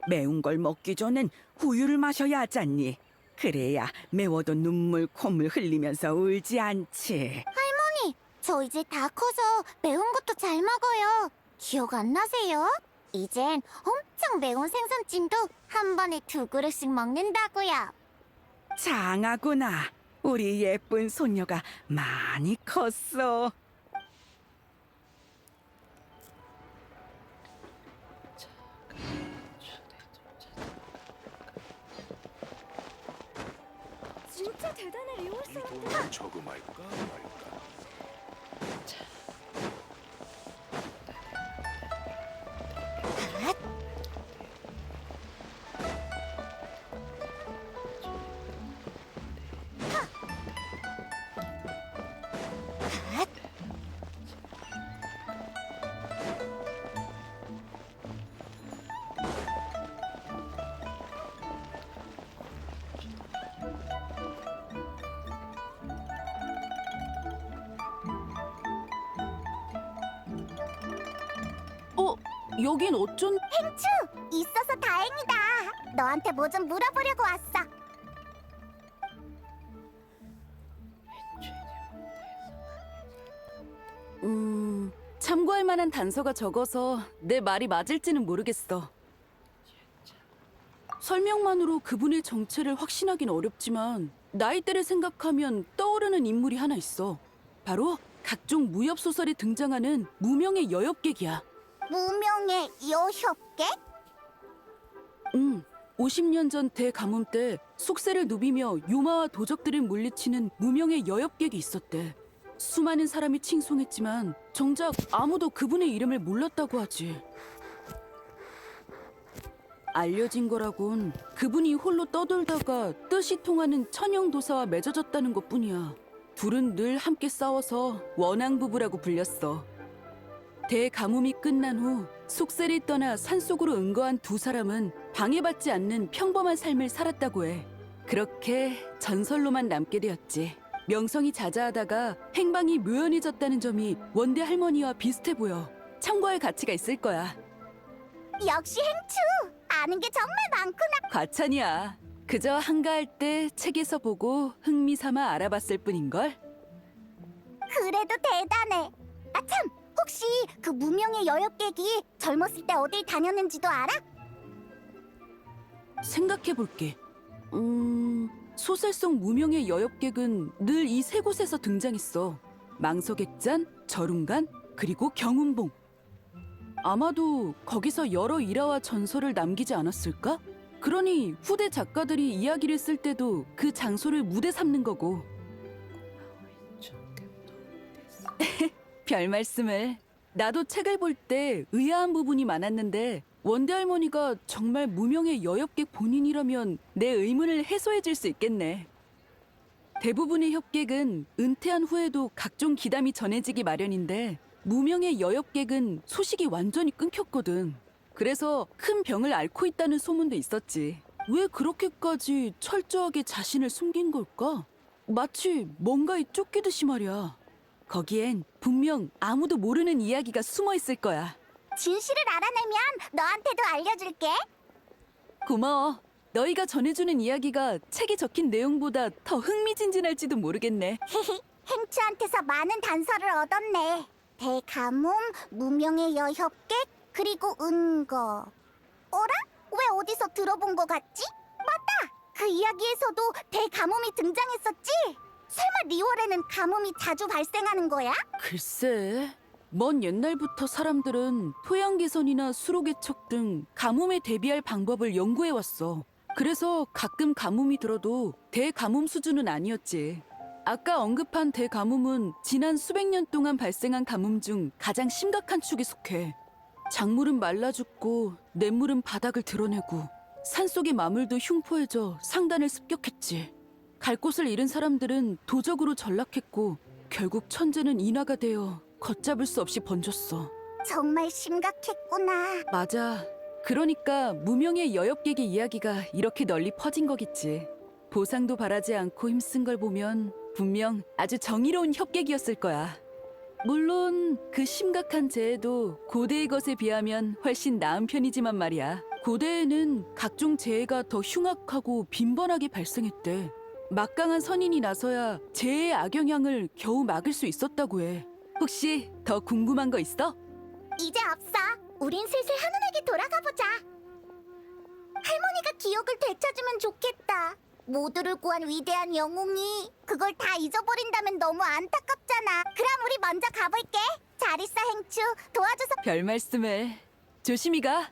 매운 걸 먹기 전엔 우유를 마셔야 하잖니. 그래야 매워도 눈물 콧물 흘리면서 울지 않지. 할머니, 저 이제 다 커서 매운 것도 잘 먹어요. 기억 안 나세요? 이젠 엄청 매운 생선찜도 한 번에 2그릇씩 먹는다고요. 장하구나. 우리 예쁜 손녀가 많이 컸어. 진짜 대단해 리올 이 돈을 저금할까 말까. 여긴 어쩐... 행추! 있어서 다행이다. 너한테 뭐 좀 물어보려고 왔어. 참고할 만한 단서가 적어서 내 말이 맞을지는 모르겠어. 설명만으로 그분의 정체를 확신하긴 어렵지만 나이대를 생각하면 떠오르는 인물이 하나 있어. 바로 각종 무협 소설에 등장하는 무명의 여엽객이야. 무명의 여협객? 50년 전 대가뭄 때 속세를 누비며 요마와 도적들을 물리치는 무명의 여엽객이 있었대. 수많은 사람이 칭송했지만 정작 아무도 그분의 이름을 몰랐다고 하지. 알려진 거라곤 그분이 홀로 떠돌다가 뜻이 통하는 천영도사와 맺어졌다는 것뿐이야. 둘은 늘 함께 싸워서 원앙부부라고 불렸어. 대가뭄이 끝난 후 속세를 떠나 산속으로 응거한 두 사람은 방해받지 않는 평범한 삶을 살았다고 해. 그렇게 전설로만 남게 되었지. 명성이 자자하다가 행방이 묘연해졌다는 점이 원대 할머니와 비슷해 보여. 참고할 가치가 있을 거야. 역시 행추! 아는 게 정말 많구나. 과찬이야. 그저 한가할 때 책에서 보고 흥미삼아 알아봤을 뿐인걸. 그래도 대단해. 아 참! 혹시 그 무명의 여엽객이 젊었을 때 어딜 다녔는지도 알아? 생각해볼게. 소설 속 무명의 여엽객은 늘 이 세 곳에서 등장했어. 망서객잔, 절운간, 그리고 경운봉. 아마도 거기서 여러 일화와 전설을 남기지 않았을까? 그러니 후대 작가들이 이야기를 쓸 때도 그 장소를 무대 삼는 거고. 별 말씀을. 나도 책을 볼 때 의아한 부분이 많았는데 원대 할머니가 정말 무명의 여엽객 본인이라면 내 의문을 해소해 줄 수 있겠네. 대부분의 협객은 은퇴한 후에도 각종 기담이 전해지기 마련인데 무명의 여엽객은 소식이 완전히 끊겼거든. 그래서 큰 병을 앓고 있다는 소문도 있었지. 왜 그렇게까지 철저하게 자신을 숨긴 걸까? 마치 뭔가에 쫓기듯이 말이야. 거기엔 분명 아무도 모르는 이야기가 숨어 있을 거야. 진실을 알아내면 너한테도 알려줄게. 고마워. 너희가 전해주는 이야기가 책에 적힌 내용보다 더 흥미진진할지도 모르겠네. 행추한테서 많은 단서를 얻었네. 대가뭄, 무명의 여협객, 그리고 은거. 어라? 왜 어디서 들어본 것 같지? 맞다! 그 이야기에서도 대가뭄이 등장했었지? 설마 리월에는 가뭄이 자주 발생하는 거야? 글쎄, 먼 옛날부터 사람들은 토양 개선이나 수로 개척 등 가뭄에 대비할 방법을 연구해왔어. 그래서 가끔 가뭄이 들어도 대가뭄 수준은 아니었지. 아까 언급한 대가뭄은 지난 수백 년 동안 발생한 가뭄 중 가장 심각한 축에 속해. 작물은 말라 죽고 냇물은 바닥을 드러내고 산속의 마물도 흉포해져 상단을 습격했지. 갈 곳을 잃은 사람들은 도적으로 전락했고 결국 천재는 인하가 되어 걷잡을 수 없이 번졌어. 정말 심각했구나. 맞아. 그러니까 무명의 여엽객의 이야기가 이렇게 널리 퍼진 거겠지. 보상도 바라지 않고 힘쓴 걸 보면 분명 아주 정의로운 협객이었을 거야. 물론 그 심각한 재해도 고대의 것에 비하면 훨씬 나은 편이지만 말이야. 고대에는 각종 재해가 더 흉악하고 빈번하게 발생했대. 막강한 선인이 나서야 재해의 악영향을 겨우 막을 수 있었다고 해. 혹시 더 궁금한 거 있어? 이제 없어. 우린 슬슬 한운에게 돌아가 보자. 할머니가 기억을 되찾으면 좋겠다. 모두를 구한 위대한 영웅이 그걸 다 잊어버린다면 너무 안타깝잖아. 그럼 우리 먼저 가볼게. 잘 있어, 행추. 도와줘서 별 말씀을. 조심히 가.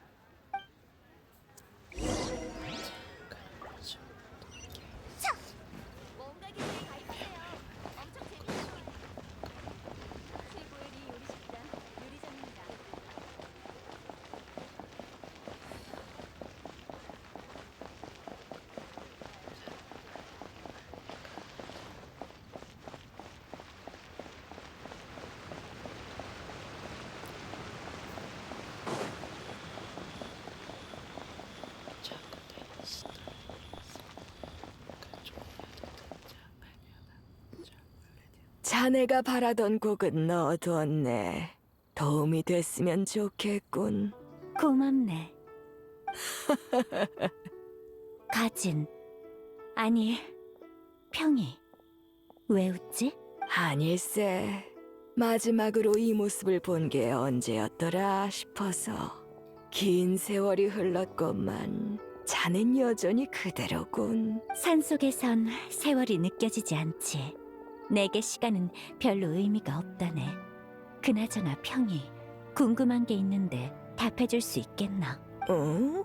자네가 바라던 곡은 넣어두었네. 도움이 됐으면 좋겠군. 고맙네. 가진. 아니, 평이. 왜 웃지? 아닐세. 마지막으로 이 모습을 본 게 언제였더라 싶어서. 긴 세월이 흘렀건만 자넨 여전히 그대로군. 산속에선 세월이 느껴지지 않지. 내게 시간은 별로 의미가 없다네. 그나저나 평이 궁금한 게 있는데 답해줄 수 있겠나? 응?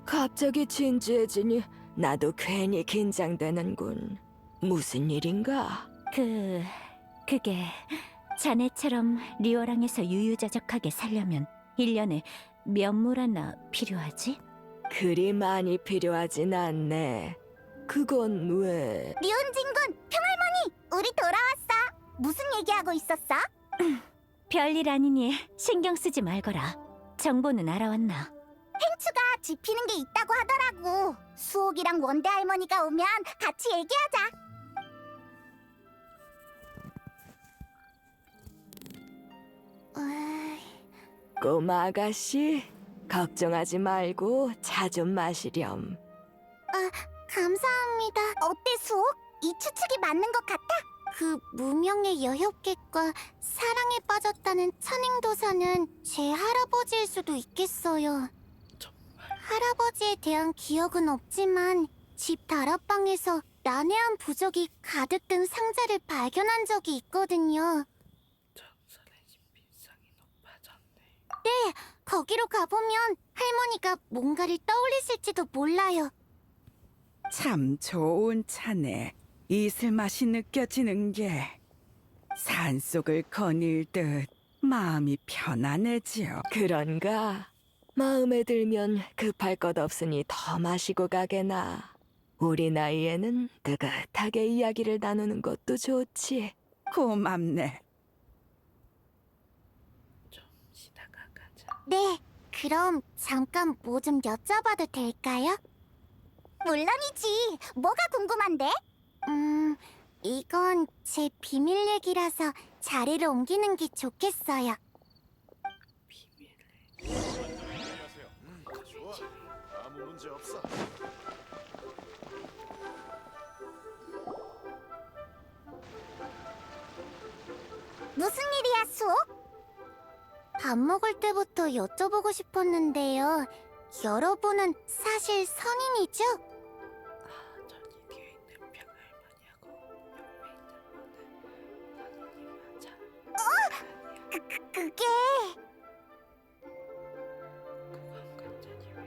갑자기 진지해지니 나도 괜히 긴장되는군. 무슨 일인가? 그게 자네처럼 리오랑에서 유유자적하게 살려면 1년에 몇 물 하나 필요하지? 그리 많이 필요하진 않네. 그건 왜? 리온진군, 평할머니, 우리 돌아왔어. 무슨 얘기하고 있었어? 별일 아니니 신경 쓰지 말거라. 정보는 알아왔나? 행추가 짚히는 게 있다고 하더라고. 수옥이랑 원대 할머니가 오면 같이 얘기하자. 꼬마 아가씨, 걱정하지 말고 차 좀 마시렴. 감사합니다. 어때, 수옥? 이 추측이 맞는 것 같아? 그 무명의 여협객과 사랑에 빠졌다는 천행도사는 제 할아버지일 수도 있겠어요. 할아버지에 대한 기억은 없지만 집 다락방에서 난해한 부적이 가득 든 상자를 발견한 적이 있거든요. 전설의 집 빈상이 높아졌네. 네, 거기로 가보면 할머니가 뭔가를 떠올리실지도 몰라요. 참 좋은 차네. 이슬 맛이 느껴지는 게 산속을 거닐듯 마음이 편안해지요. 그런가? 마음에 들면 급할 것 없으니 더 마시고 가게나. 우리 나이에는 뜨뜻하게 이야기를 나누는 것도 좋지. 고맙네. 좀 쉬다가 가자. 네, 그럼 잠깐 뭐 좀 여쭤봐도 될까요? 물론이지. 뭐가 궁금한데? 이건 제 비밀 얘기라서 자리를 옮기는 게 좋겠어요. 아무 문제 없어. 무슨 일이야, 수옥? 밥 먹을 때부터 여쭤보고 싶었는데요. 여러분은 사실 선인이죠? 저기 뒤에 있는 평할머니하고 옆에 있는 분은 그게 그건 완전히 왜?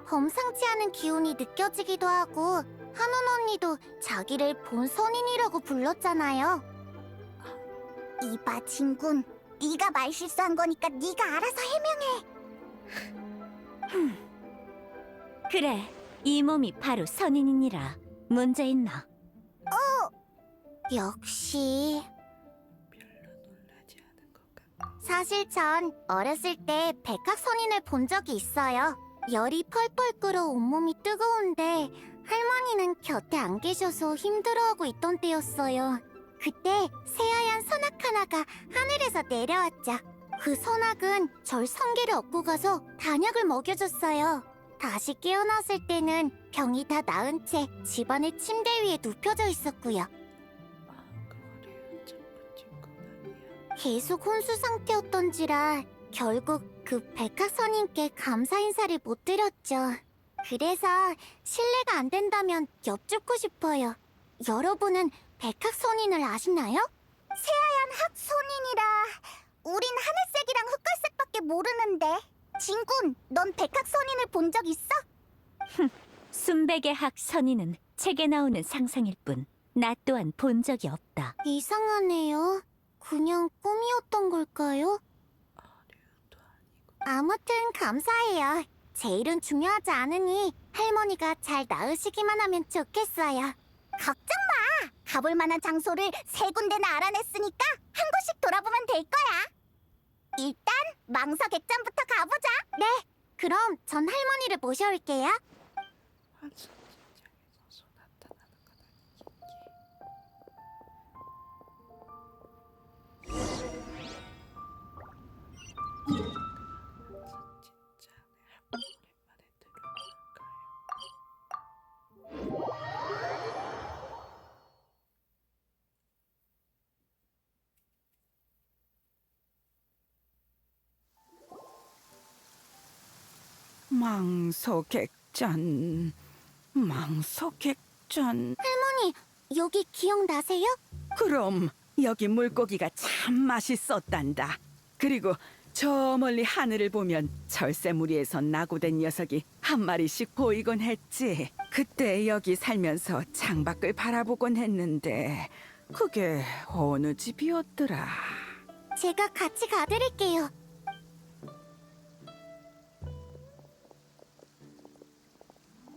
범상치 않은 기운이 느껴지기도 하고 한원 언니도 자기를 본 선인이라고 불렀잖아요. 이봐, 진군. 네가 말 실수한 거니까 네가 알아서 해명해. 그래, 이 몸이 바로 선인이니라. 문제 있나? 역시. 별로 놀라지 않은 것 같아. 사실 전 어렸을 때 백학선인을 본 적이 있어요. 열이 펄펄 끓어 온몸이 뜨거운데 할머니는 곁에 안 계셔서 힘들어하고 있던 때였어요. 그때 새하얀 선악 하나가 하늘에서 내려왔죠. 그 선악은 절 성게를 얻고 가서 단약을 먹여줬어요. 다시 깨어났을 때는 병이 다 나은 채 집안의 침대 위에 눕혀져 있었고요. 그거를 전부 친구 아니야. 계속 혼수 상태였던지라 결국 그 백학선인께 감사 인사를 못 드렸죠. 그래서 실례가 안 된다면 여쭙고 싶어요. 여러분은 백학선인을 아시나요? 새하얀 학선인이라 우린 하늘색이랑 흑갈색밖에 모르는데. 진군, 넌 백학선인을 본 적 있어? 순백의 학 선인은 책에 나오는 상상일 뿐 나 또한 본 적이 없다. 이상하네요. 그냥 꿈이었던 걸까요? 어류도 아니고. 아무튼 감사해요. 제 일은 중요하지 않으니 할머니가 잘 나으시기만 하면 좋겠어요. 걱정 마! 가볼 만한 장소를 3군데나 알아냈으니까 한 곳씩 돌아보면 될 거야. 일단 망서 객잔부터 가보자. 네, 그럼 전 할머니를 모셔올게요. 환상 진작에서 나타나는 건 아니겠지. 망소객잔, 망소객잔. 할머니, 여기 기억나세요? 그럼 여기 물고기가 참 맛있었단다. 그리고 저 멀리 하늘을 보면 절새무리에서 낙오된 녀석이 한 마리씩 보이곤 했지. 그때 여기 살면서 창밖을 바라보곤 했는데 그게 어느 집이었더라? 제가 같이 가드릴게요.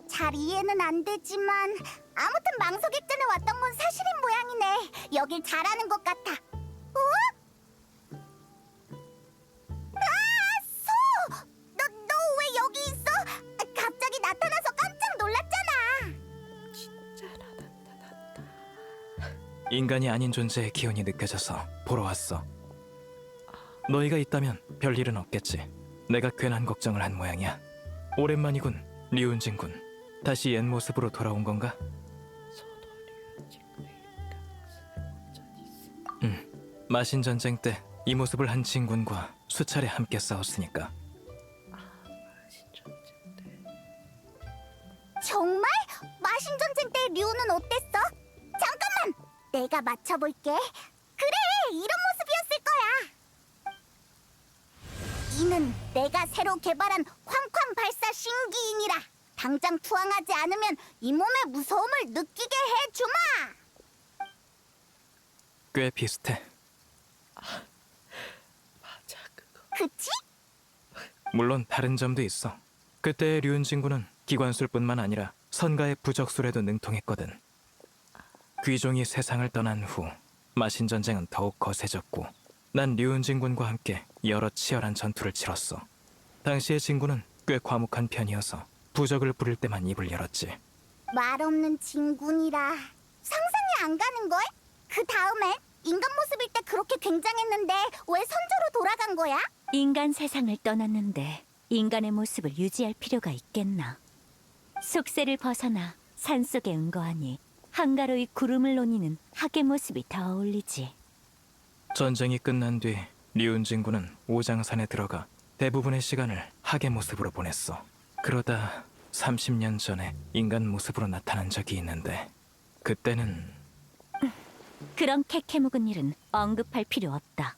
잘 이해는 안 되지만 아무튼 망석액전에 왔던 건 사실인 모양이네. 여길 잘 아는 것 같아. 소! 너 왜 여기 있어? 갑자기 나타나서 깜짝 놀랐잖아. 인간이 아닌 존재의 기운이 느껴져서 보러 왔어. 너희가 있다면 별일은 없겠지. 내가 괜한 걱정을 한 모양이야. 오랜만이군, 류은진군. 다시 옛 모습으로 돌아온 건가? 마신 전쟁 때 이 모습을 한 진군과 수차례 함께 싸웠으니까. 정말? 마신전쟁 때 류는 어땠어? 잠깐만! 내가 맞춰볼게. 그래! 이런 모습이었을 거야. 이는 내가 새로 개발한 쾅쾅 발사 신기인이라. 당장 투항하지 않으면 이 몸의 무서움을 느끼게 해주마! 꽤 비슷해. 그치? 물론 다른 점도 있어. 그때의 류은진군은 기관술뿐만 아니라 선가의 부적술에도 능통했거든. 귀종이 세상을 떠난 후 마신 전쟁은 더욱 거세졌고 난 류은진군과 함께 여러 치열한 전투를 치렀어. 당시의 진군은 꽤 과묵한 편이어서 부적을 부릴 때만 입을 열었지. 말 없는 진군이라 상상이 안 가는걸? 그 다음엔 인간 모습일 때 그렇게 굉장했는데 왜 선조로 돌아간 거야? 인간 세상을 떠났는데 인간의 모습을 유지할 필요가 있겠나. 속세를 벗어나 산속에 은거하니 한가로이 구름을 논이는 학의 모습이 더 어울리지. 전쟁이 끝난 뒤 류은진군은 오장산에 들어가 대부분의 시간을 학의 모습으로 보냈어. 그러다 30년 전에 인간 모습으로 나타난 적이 있는데 그때는 그런 캐캐묵은 일은 언급할 필요 없다.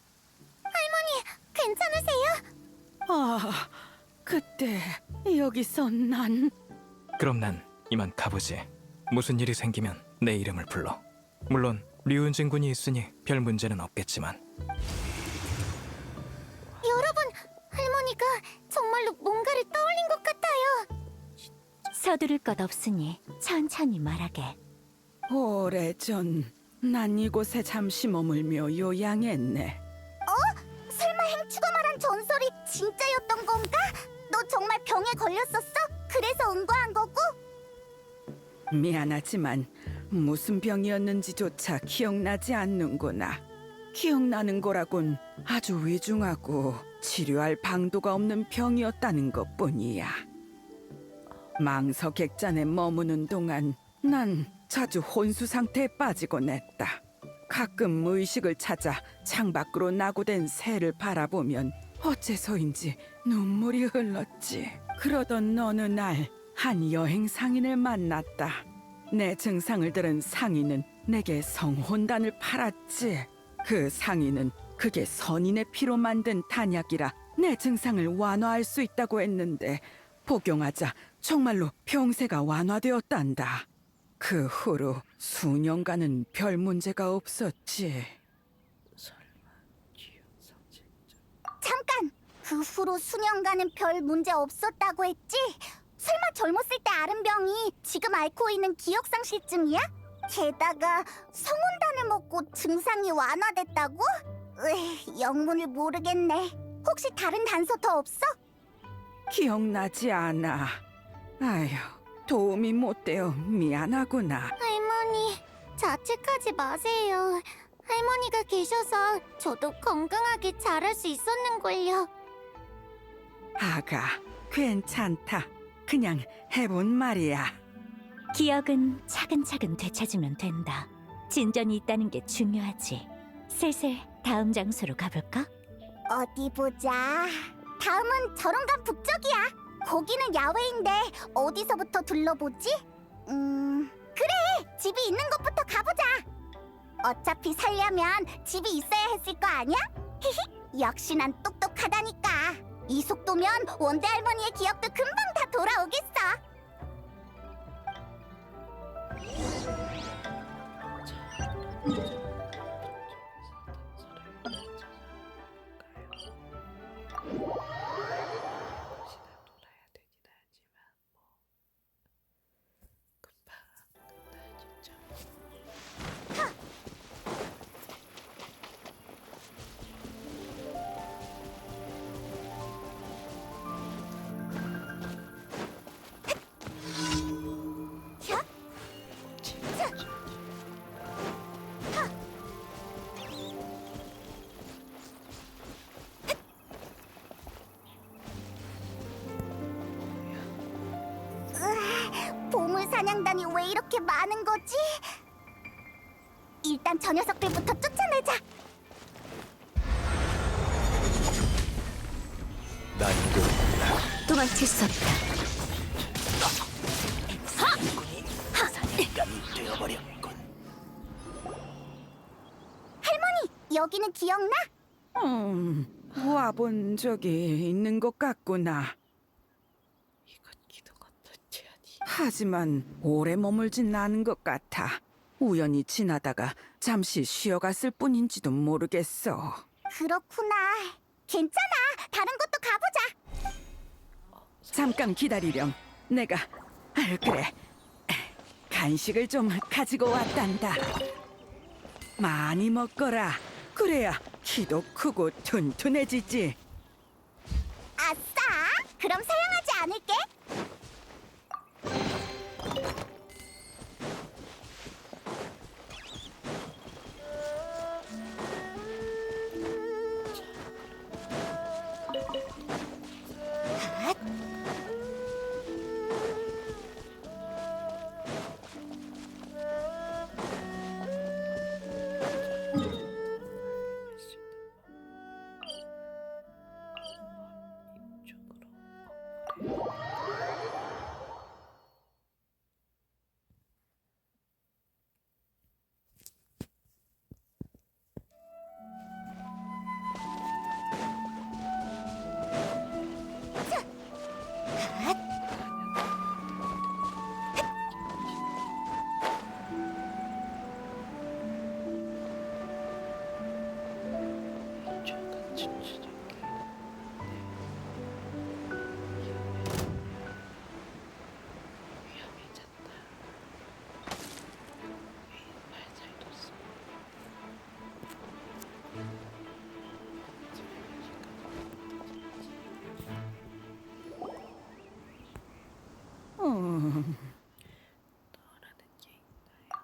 괜찮으세요? 아, 그때 여기서 난 그럼 난 이만 가보지. 무슨 일이 생기면 내 이름을 불러. 물론 류은진군이 있으니 별 문제는 없겠지만. 여러분, 할머니가 정말로 뭔가를 떠올린 것 같아요. 서두를 것 없으니 천천히 말하게. 오래전 난 이곳에 잠시 머물며 요양했네. 설마 행추가 말한 전설이 진짜였던 건가? 너 정말 병에 걸렸었어? 그래서 응거한 거고? 미안하지만 무슨 병이었는지조차 기억나지 않는구나. 기억나는 거라곤 아주 위중하고 치료할 방도가 없는 병이었다는 것뿐이야. 망석액잔에 머무는 동안 난 자주 혼수 상태에 빠지곤 했다. 가끔 무의식을 찾아 창밖으로 낙오된 새를 바라보면 어째서인지 눈물이 흘렀지. 그러던 어느 날 한 여행 상인을 만났다. 내 증상을 들은 상인은 내게 성혼단을 팔았지. 그 상인은 그게 선인의 피로 만든 단약이라 내 증상을 완화할 수 있다고 했는데 복용하자 정말로 병세가 완화되었단다. 그 후로 수년간은 별 문제가 없었지. 잠깐! 그 후로 수년간은 별 문제 없었다고 했지? 설마 젊었을 때 앓은 병이 지금 앓고 있는 기억상실증이야? 게다가 성혼단을 먹고 증상이 완화됐다고? 영문을 모르겠네. 혹시 다른 단서 더 없어? 기억나지 않아. 아휴, 도움이 못 되어 미안하구나. 할머니, 자책하지 마세요. 할머니가 계셔서 저도 건강하게 자랄 수 있었는걸요. 아가, 괜찮다. 그냥 해본 말이야. 기억은 차근차근 되찾으면 된다. 진전이 있다는 게 중요하지. 슬슬 다음 장소로 가볼까? 어디 보자. 다음은 저런간 북쪽이야. 거기는 야외인데 어디서부터 둘러보지? 그래! 집이 있는 곳부터 가보자! 어차피 살려면 집이 있어야 했을 거 아니야? 히히! 역시 난 똑똑하다니까! 이 속도면 원대 할머니의 기억도 금방 다 돌아오겠어! 보물 사냥단이 왜 이렇게 많은 거지? 일단 저 녀석들부터 쫓아내자. 난 그 도망칠 수 없다. 할머니, 여기는 기억나? 와본 적이 있는 것 같구나. 이건 기도 같은 제안이. 하지만 오래 머물진 않은 것 같아. 우연히 지나다가 잠시 쉬어갔을 뿐인지도 모르겠어. 그렇구나. 괜찮아. 다른 곳도 가보자. 잠깐 기다리렴. 내가 그래. 간식을 좀 가지고 왔단다. 많이 먹거라. 그래야 키도 크고 튼튼해지지. 아싸! 그럼 사양하지 않을게.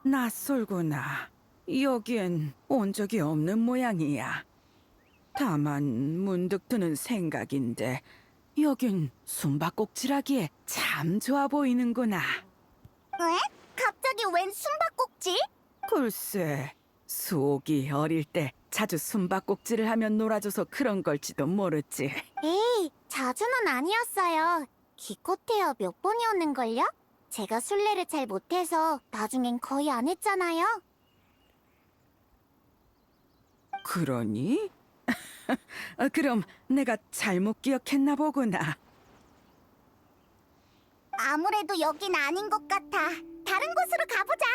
낯설구나. 여기엔 온 적이 없는 모양이야. 다만 문득 드는 생각인데 여긴 숨바꼭질하기에 참 좋아 보이는구나. 왜? 갑자기 웬 숨바꼭질? 글쎄, 수옥이 어릴 때 자주 숨바꼭질을 하면 놀아줘서 그런 걸지도 모르지. 에이, 자주는 아니었어요. 기껏해야 몇 번이었는걸요? 제가 술래를 잘 못해서 나중엔 거의 안 했잖아요. 그러니? 그럼 내가 잘못 기억했나 보구나. 아무래도 여긴 아닌 것 같아. 다른 곳으로 가보자.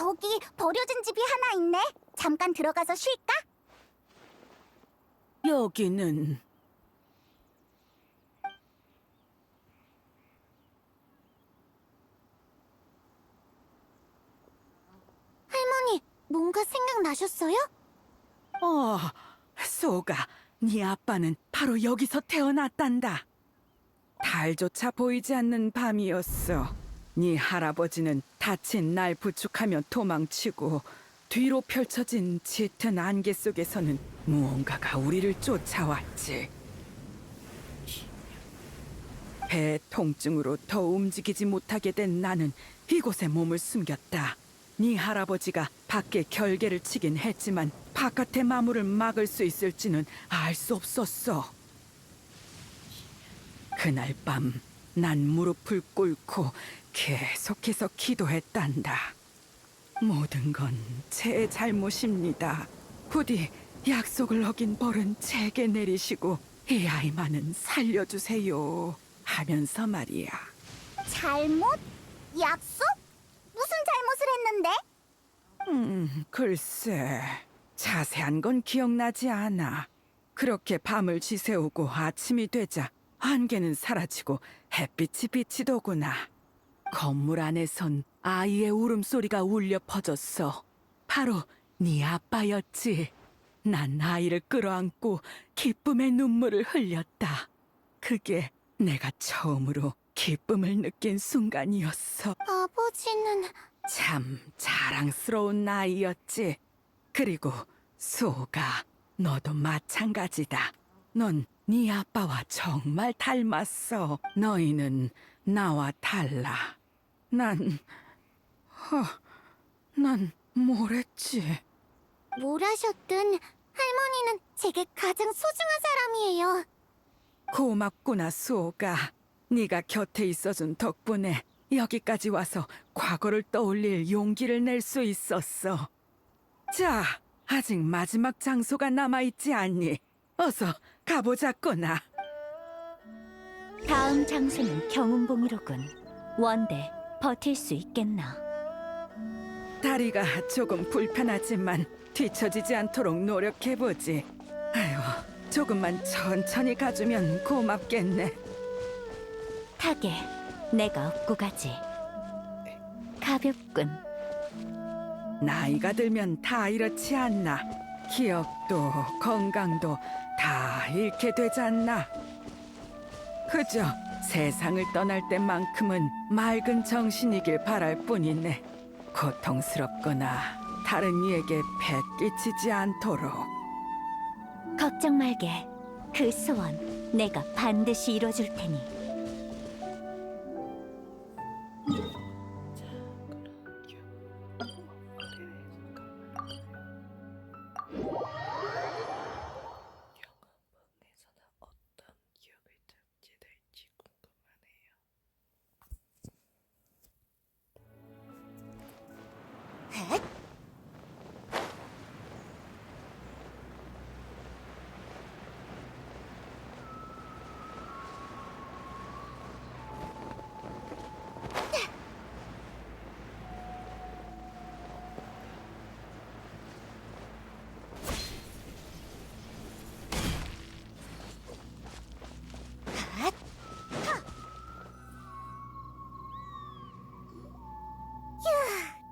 여기 버려진 집이 하나 있네. 잠깐 들어가서 쉴까? 여기는 할머니, 뭔가 생각나셨어요? 소가, 네 아빠는 바로 여기서 태어났단다. 달조차 보이지 않는 밤이었어. 네 할아버지는 다친 날 부축하며 도망치고 뒤로 펼쳐진 짙은 안개 속에서는 무언가가 우리를 쫓아왔지. 배 통증으로 더 움직이지 못하게 된 나는 이곳에 몸을 숨겼다. 네 할아버지가 밖에 결계를 치긴 했지만 바깥의 마물을 막을 수 있을지는 알 수 없었어. 그날 밤 난 무릎을 꿇고 계속해서 기도했단다. 모든 건 제 잘못입니다. 부디 약속을 어긴 벌은 제게 내리시고 이 아이만은 살려주세요 하면서 말이야. 잘못? 약속? 무슨 잘못을 했는데? 글쎄, 자세한 건 기억나지 않아. 그렇게 밤을 지새우고 아침이 되자 안개는 사라지고 햇빛이 비치더구나. 건물 안에선 아이의 울음소리가 울려 퍼졌어. 바로 네 아빠였지. 난 아이를 끌어안고 기쁨의 눈물을 흘렸다. 그게 내가 처음으로 기쁨을 느낀 순간이었어. 아버지는 참 자랑스러운 아이였지. 그리고 소가, 너도 마찬가지다. 넌 네 아빠와 정말 닮았어. 너희는 나와 달라. 난 뭘 했지? 뭘 하셨든 할머니는 제게 가장 소중한 사람이에요. 고맙구나, 소가. 네가 곁에 있어준 덕분에 여기까지 와서 과거를 떠올릴 용기를 낼 수 있었어. 자, 아직 마지막 장소가 남아있지 않니? 어서 가보자꾸나. 다음 장소는 경운봉이로군. 원대 버틸 수 있겠나? 다리가 조금 불편하지만 뒤처지지 않도록 노력해보지. 아유, 조금만 천천히 가주면 고맙겠네. 타게 내가 업고 가지. 가볍군. 나이가 들면 다 이렇지 않나. 기억도 건강도 다 잃게 되지 않나. 그저 세상을 떠날 때만큼은 맑은 정신이길 바랄 뿐이네. 고통스럽거나 다른 이에게 배 끼치지 않도록. 걱정 말게. 그 소원 내가 반드시 이뤄줄 테니. 영화봉에서는 어떤 기억을 듣게 될지 궁금하네요.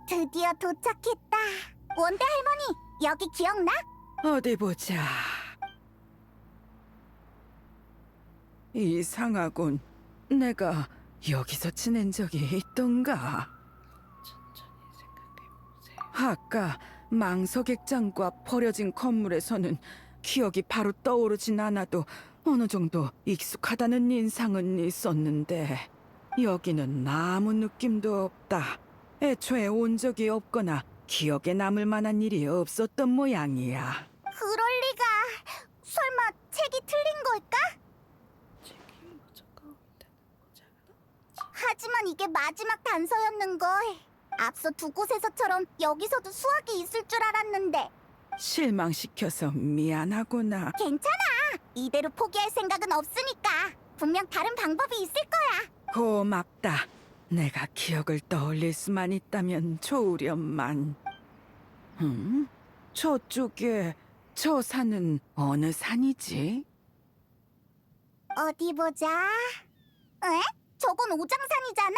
드디어 도착했다. 원대 할머니, 여기 기억나? 어디 보자. 이상하군. 내가 여기서 지낸 적이 있던가? 천천히 생각해보세요. 아까 망석액장과 버려진 건물에서는 기억이 바로 떠오르진 않아도 어느 정도 익숙하다는 인상은 있었는데 여기는 아무 느낌도 없다. 애초에 온 적이 없거나 기억에 남을 만한 일이 없었던 모양이야. 그럴 리가. 설마 책이 틀린 걸까? 책이 무조건 있다는 거잖아. 하지만 이게 마지막 단서였는걸. 앞서 두 곳에서처럼 여기서도 수학이 있을 줄 알았는데. 실망시켜서 미안하구나. 괜찮아. 이대로 포기할 생각은 없으니까. 분명 다른 방법이 있을 거야. 고맙다. 내가 기억을 떠올릴 수만 있다면 좋으련만. 저쪽에 저 산은 어느 산이지? 어디 보자. 에? 저건 오장산이잖아.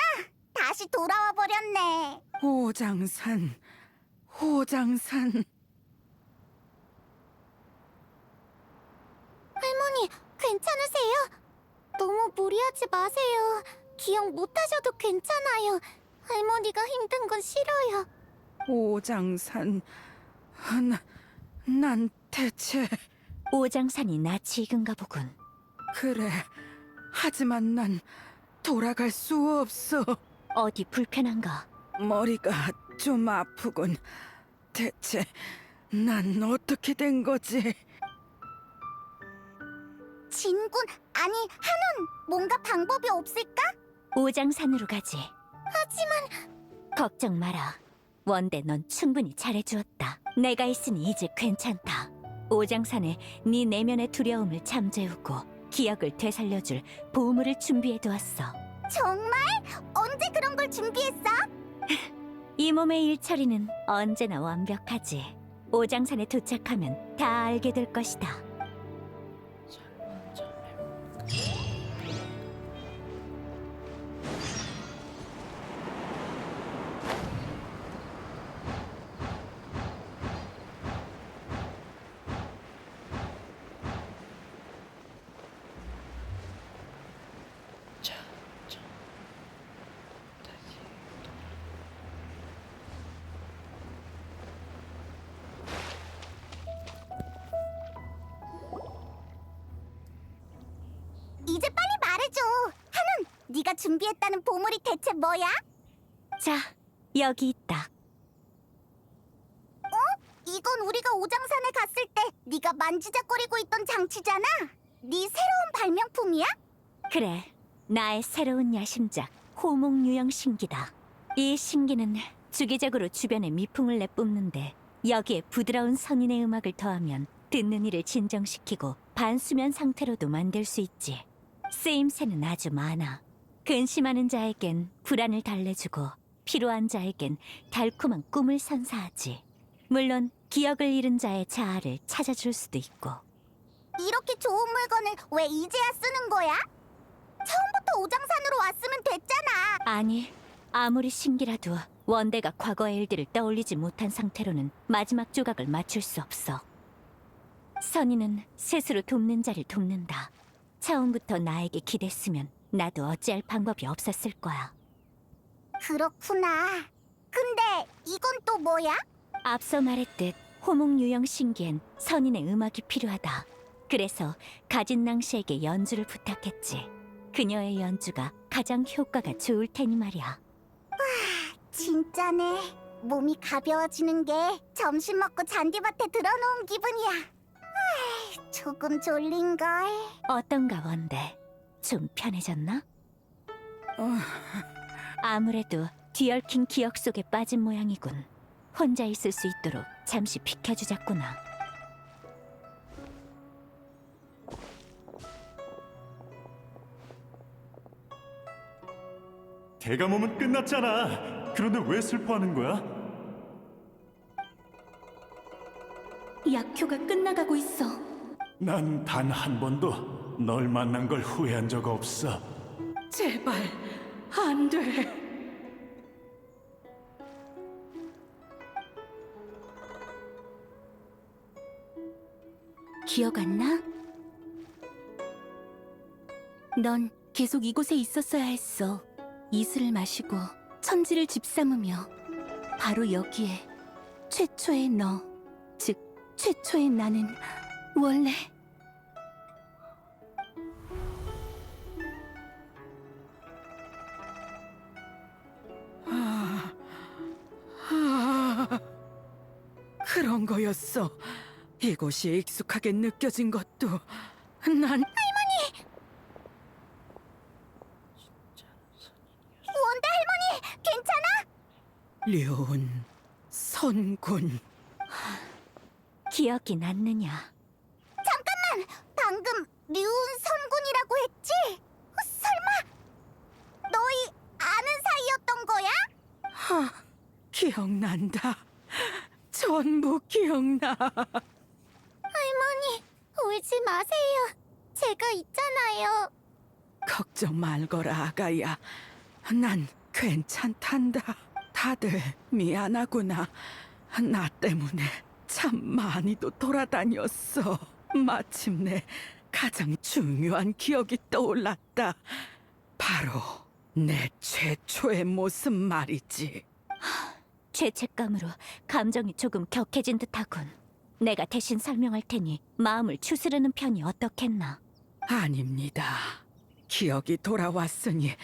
다시 돌아와 버렸네. 호장산, 호장산. 할머니, 괜찮으세요? 너무 무리하지 마세요. 기억 못 하셔도 괜찮아요. 할머니가 힘든 건 싫어요. 호장산. 난 대체... 오장산이 낯이 익은가 보군. 그래. 하지만 난 돌아갈 수 없어. 어디 불편한가? 머리가 좀 아프군. 대체 난 어떻게 된 거지? 진군, 아니 한운, 뭔가 방법이 없을까? 오장산으로 가지. 하지만 걱정 마라. 원대 넌 충분히 잘해주었다. 내가 있으니 이제 괜찮다. 오장산에 네 내면의 두려움을 잠재우고 기억을 되살려줄 보물을 준비해두었어. 정말? 언제 그런 걸 준비했어? 이 몸의 일처리는 언제나 완벽하지. 오장산에 도착하면 다 알게 될 것이다. 설마 좀 해볼까? 자, 좀 다시 이제 빨리 말해줘. 한운, 네가 준비했다는 보물이 대체 뭐야? 자, 여기 있다. 이건 우리가 오장산에 갔을 때 네가 만지작거리고 있던 장치잖아. 네 새로운 발명품이야? 그래, 나의 새로운 야심작 호목 유형 신기다. 이 신기는 주기적으로 주변에 미풍을 내뿜는데 여기에 부드러운 선인의 음악을 더하면 듣는 이를 진정시키고 반수면 상태로도 만들 수 있지. 쓰임새는 아주 많아. 근심하는 자에겐 불안을 달래주고 피로한 자에겐 달콤한 꿈을 선사하지. 물론 기억을 잃은 자의 자아를 찾아줄 수도 있고. 이렇게 좋은 물건을 왜 이제야 쓰는 거야? 처음부터 오장산으로 왔으면 됐잖아. 아니, 아무리 신기라도 원대가 과거의 일들을 떠올리지 못한 상태로는 마지막 조각을 맞출 수 없어. 선인은 스스로 돕는 자를 돕는다. 처음부터 나에게 기댔으면 나도 어찌할 방법이 없었을 거야. 그렇구나. 근데 이건 또 뭐야? 앞서 말했듯 호목 유형 신기엔 선인의 음악이 필요하다. 그래서 가진낭 씨에게 연주를 부탁했지. 그녀의 연주가 가장 효과가 좋을 테니 말이야. 진짜네. 몸이 가벼워지는 게 점심 먹고 잔디밭에 들어놓은 기분이야. 조금 졸린걸. 어떤가 원대? 좀 편해졌나? 아무래도 뒤얽힌 기억 속에 빠진 모양이군. 혼자 있을 수 있도록 잠시 비켜주자꾸나. 대감mom은 끝났잖아. 그런데 왜 슬퍼하는 거야? 약효가 끝나가고 있어. 난 단 한 번도 널 만난 걸 후회한 적 없어. 제발 안 돼. 기억 안 나? 넌 계속 이곳에 있었어야 했어. 이슬을 마시고 천지를 집삼으며 바로 여기에 최초의 너, 즉 최초의 나는 원래 그런 거였어. 이곳이 익숙하게 느껴진 것도 난 원대 할머니, 괜찮아? 류은 선군. 기억이 났느냐? 잠깐만! 방금 류운 선군이라고 했지? 설마 너희 아는 사이야? 기억난다. 전부 기억나. 할머니, 울지 마세요. 제가 있잖아요. 걱정 말거라, 아가야. 난 괜찮단다. 다들 미안하구나. 나 때문에 참 많이도 돌아다녔어. 마침내 가장 중요한 기억이 떠올랐다. 바로 내 최초의 모습 말이지. 죄책감으로 감정이 조금 격해진 듯하군. 내가 대신 설명할 테니 마음을 추스르는 편이 어떻겠나. 아닙니다. 기억이 돌아왔으니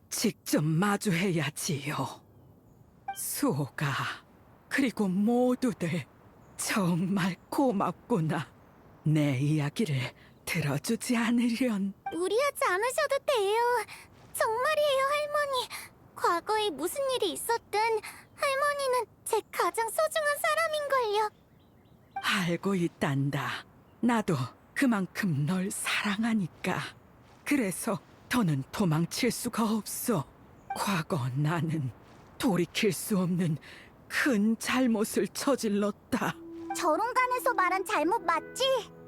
직접 마주해야지요. 수호가, 그리고 모두들 정말 고맙구나. 내 이야기를 들어주지 않으련. 무리하지 않으셔도 돼요. 정말이에요, 할머니. 과거에 무슨 일이 있었든 할머니는 제 가장 소중한 사람인걸요. 알고 있단다. 나도 그만큼 널 사랑하니까. 그래서 더는 도망칠 수가 없어. 과거 나는 돌이킬 수 없는 큰 잘못을 저질렀다. 저론간에서 말한 잘못 맞지?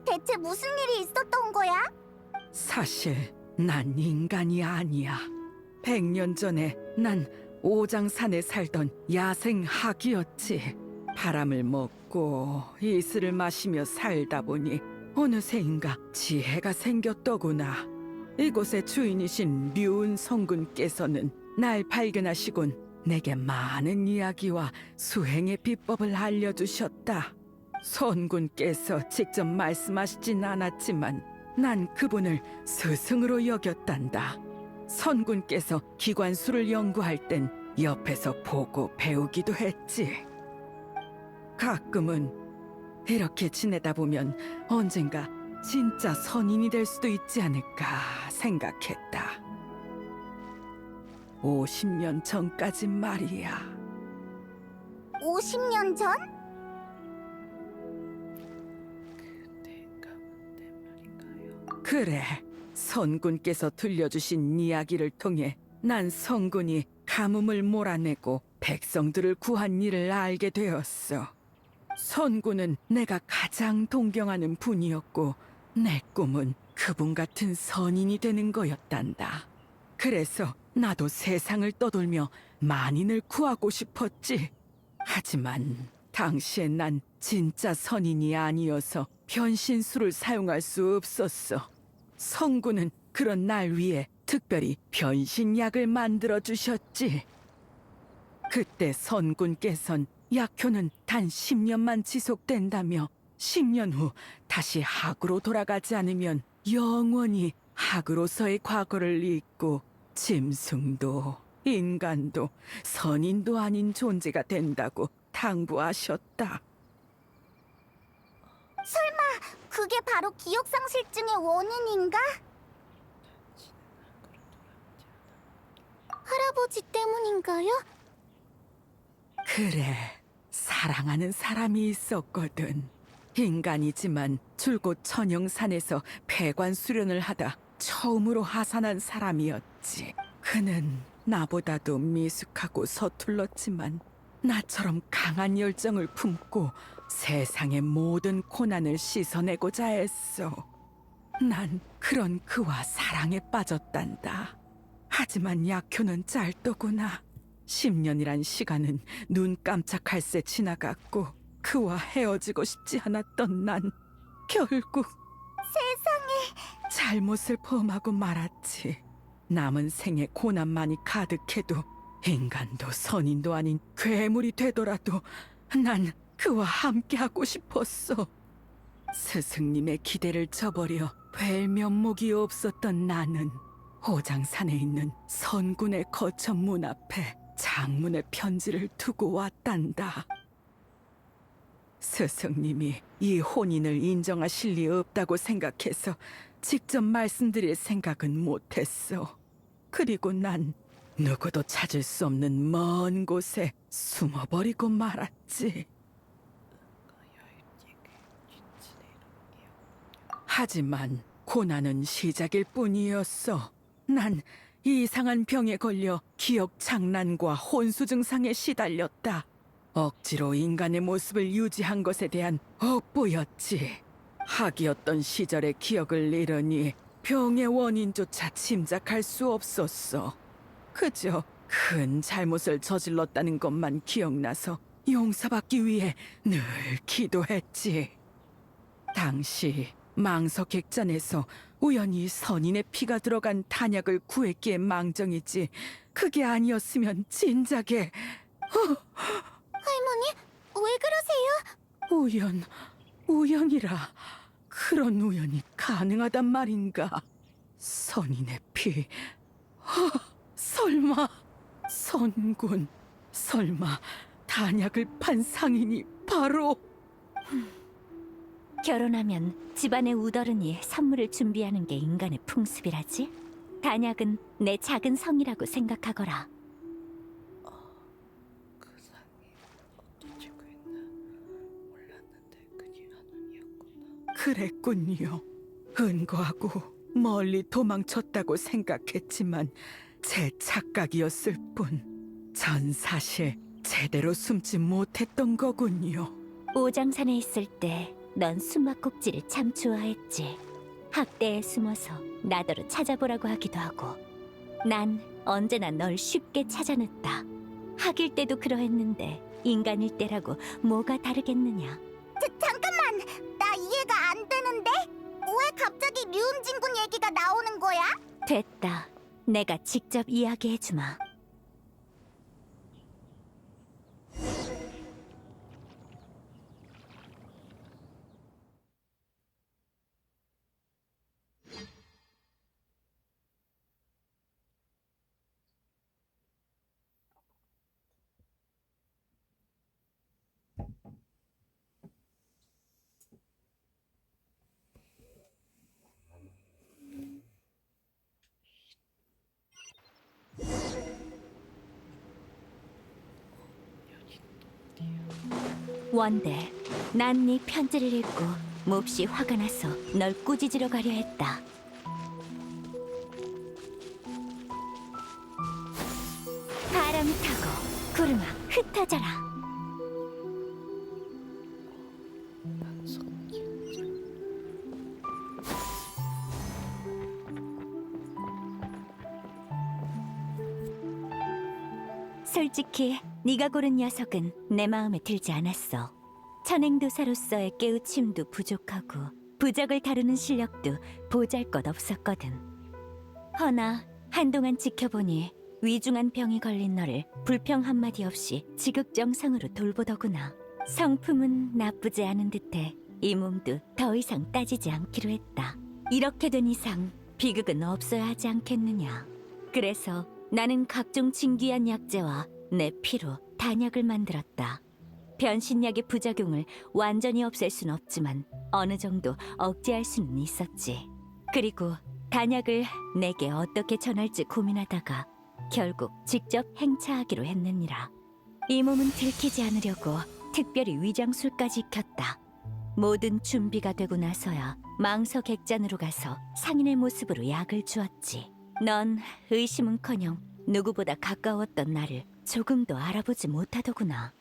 대체 무슨 일이 있었던 거야? 사실 난 인간이 아니야. 100년 전에 난 오장산에 살던 야생 학이었지. 바람을 먹고 이슬을 마시며 살다 보니 어느새인가 지혜가 생겼더구나. 이곳의 주인이신 류은 성군께서는 날 발견하시곤 내게 많은 이야기와 수행의 비법을 알려주셨다. 선군께서 직접 말씀하시진 않았지만 난 그분을 스승으로 여겼단다. 선군께서 기관수를 연구할 땐 옆에서 보고 배우기도 했지. 가끔은 이렇게 지내다 보면 언젠가 진짜 선인이 될 수도 있지 않을까 생각했다. 50년 전까지 말이야. 50년 전? 그때가 그때 말인가요? 그래, 선군께서 들려주신 이야기를 통해 난 성군이 가뭄을 몰아내고 백성들을 구한 일을 알게 되었어. 선군은 내가 가장 동경하는 분이었고 내 꿈은 그분 같은 선인이 되는 거였단다. 그래서 나도 세상을 떠돌며 만인을 구하고 싶었지. 하지만 당시에 난 진짜 선인이 아니어서 변신술을 사용할 수 없었어. 성군은 그런 날 위해 특별히 변신약을 만들어 주셨지. 그때 선군께선 약효는 단 10년만 지속된다며 10년 후 다시 학으로 돌아가지 않으면 영원히 학으로서의 과거를 잊고 짐승도 인간도 선인도 아닌 존재가 된다고 당부하셨다. 그게 바로 기억상실증의 원인인가? 할아버지 때문인가요? 그래, 사랑하는 사람이 있었거든. 인간이지만 줄곧 천영산에서 폐관 수련을 하다 처음으로 하산한 사람이었지. 그는 나보다도 미숙하고 서툴렀지만 나처럼 강한 열정을 품고 세상의 모든 고난을 씻어내고자 했어. 난 그런 그와 사랑에 빠졌단다. 하지만 약효는 짧더구나. 10년이란 시간은 눈 깜짝할 새 지나갔고 그와 헤어지고 싶지 않았던 난 결국 세상에. 잘못을 범하고 말았지. 남은 생에 고난만이 가득해도 인간도 선인도 아닌 괴물이 되더라도 난 그와 함께하고 싶었어. 스승님의 기대를 저버려 뵐 면목이 없었던 나는 호장산에 있는 선군의 거처 문 앞에 장문의 편지를 두고 왔단다. 스승님이 이 혼인을 인정하실 리 없다고 생각해서 직접 말씀드릴 생각은 못했어. 그리고 난 누구도 찾을 수 없는 먼 곳에 숨어버리고 말았지. 하지만 고난은 시작일 뿐이었어. 난 이상한 병에 걸려 기억 장난과 혼수 증상에 시달렸다. 억지로 인간의 모습을 유지한 것에 대한 업보였지. 학이었던 시절의 기억을 잃으니 병의 원인조차 짐작할 수 없었어. 그저 큰 잘못을 저질렀다는 것만 기억나서 용서받기 위해 늘 기도했지. 당시 망석객잔에서 우연히 선인의 피가 들어간 단약을 구했기에 망정이지, 그게 아니었으면 진작에... 할머니, 왜 그러세요? 우연이라. 그런 우연이 가능하단 말인가? 선인의 피... 설마... 선군... 설마 단약을 판 상인이 바로... 결혼하면 집안의 우더른이 선물을 준비하는 게 인간의 풍습이라지. 단약은 내 작은 성이라고 생각하거라. 그 상이 어떤 친구였나 몰랐는데 그니 한운이었구나. 그랬군요. 은거하고 멀리 도망쳤다고 생각했지만 제 착각이었을 뿐. 전 사실 제대로 숨지 못했던 거군요. 오장산에 있을 때 넌 숨바꼭질을 참 좋아했지. 학대에 숨어서 나더러 찾아보라고 하기도 하고. 난 언제나 널 쉽게 찾아냈다. 학일 때도 그러했는데 인간일 때라고 뭐가 다르겠느냐. 잠깐만, 나 이해가 안 되는데? 왜 갑자기 류은진군 얘기가 나오는 거야? 됐다. 내가 직접 이야기해주마. 원대, 난 네 편지를 읽고 몹시 화가 나서 널 꾸짖으러 가려 했다. 바람이 타고 구름아 흩어져라. 솔직히 네가 고른 녀석은 내 마음에 들지 않았어. 천행도사로서의 깨우침도 부족하고 부적을 다루는 실력도 보잘것없었거든. 허나 한동안 지켜보니 위중한 병이 걸린 너를 불평 한마디 없이 지극정성으로 돌보더구나. 성품은 나쁘지 않은 듯해 이 몸도 더 이상 따지지 않기로 했다. 이렇게 된 이상 비극은 없어야 하지 않겠느냐. 그래서 나는 각종 진귀한 약재와 내 피로 단약을 만들었다. 변신약의 부작용을 완전히 없앨 순 없지만 어느 정도 억제할 수는 있었지. 그리고 단약을 내게 어떻게 전할지 고민하다가 결국 직접 행차하기로 했느니라. 이 몸은 들키지 않으려고 특별히 위장술까지 익혔다. 모든 준비가 되고 나서야 망서객잔으로 가서 상인의 모습으로 약을 주었지. 넌 의심은커녕 누구보다 가까웠던 나를 조금도 알아보지 못하더구나.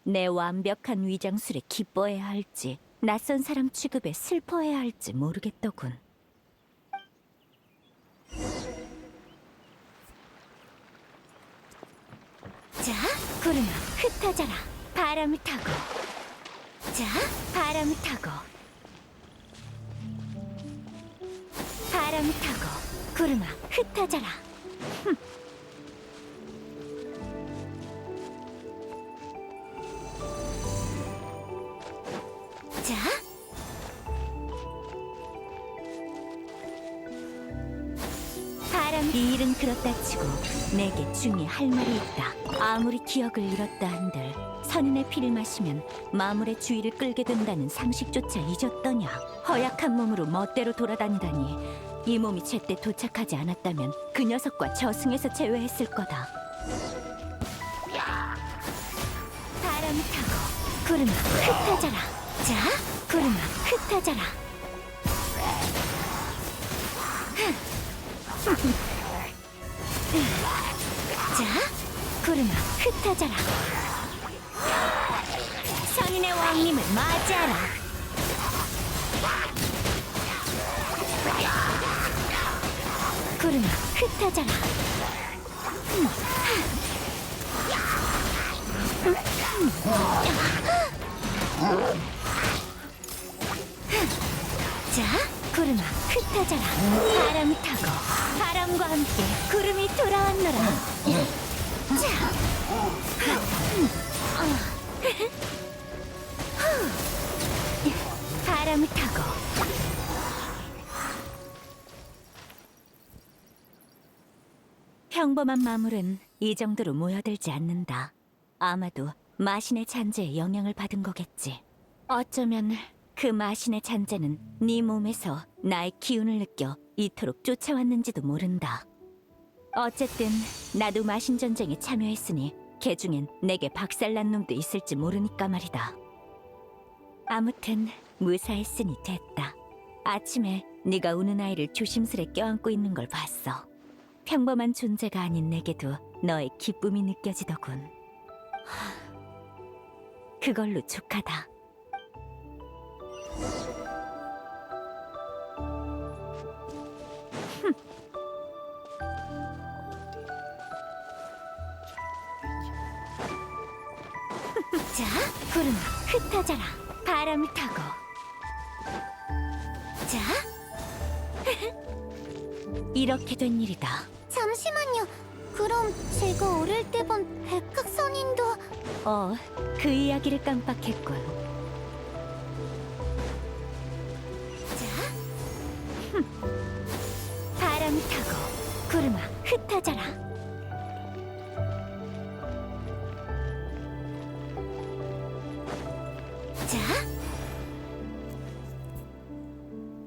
내 완벽한 위장술에 기뻐해야 할지 낯선 사람 취급에 슬퍼해야 할지 모르겠더군. 자, 구름아 흩어져라. 바람을 타고. 자, 바람을 타고. 바람을 타고. 구름아 흩어져라. 자, 바람. 이 일은 그렇다 치고 내게 중히 할 말이 있다. 아무리 기억을 잃었다 한들 선인의 피를 마시면 마물의 주의를 끌게 된다는 상식조차 잊었더냐. 허약한 몸으로 멋대로 돌아다니다니. 이 몸이 제때 도착하지 않았다면 그 녀석과 저승에서 제외했을 거다. 바람을 타고 구름아 흩어져라. 자, 구름아 흩어져라. 자, 구름아, 흩어져라. 선인의 왕님을 맞이하라. 구름아, 흩어져라. 자, 구름아, 흩어져라. 바람이 타고 바람과 함께 구름이 돌아왔노라. 자, 바람이 타고 평범한 마물은 이 정도로 모여들지 않는다. 아마도 마신의 잔재에 영향을 받은 거겠지. 어쩌면 그 마신의 잔재는 네 몸에서 나의 기운을 느껴 이토록 쫓아왔는지도 모른다. 어쨌든 나도 마신 전쟁에 참여했으니 걔 중엔 내게 박살난 놈도 있을지 모르니까 말이다. 아무튼 무사했으니 됐다. 아침에 네가 우는 아이를 조심스레 껴안고 있는 걸 봤어. 평범한 존재가 아닌 내게도 너의 기쁨이 느껴지더군. 그걸로 족하다. 자, 구름아, 흩어져라. 바람을 타고. 자, 이렇게 된 일이다. 잠시만요. 그럼 제가 어릴 때 본 백학선인도 그 이야기를 깜빡했군. 자, 바람이 타고 구름아, 흩어져라. 자,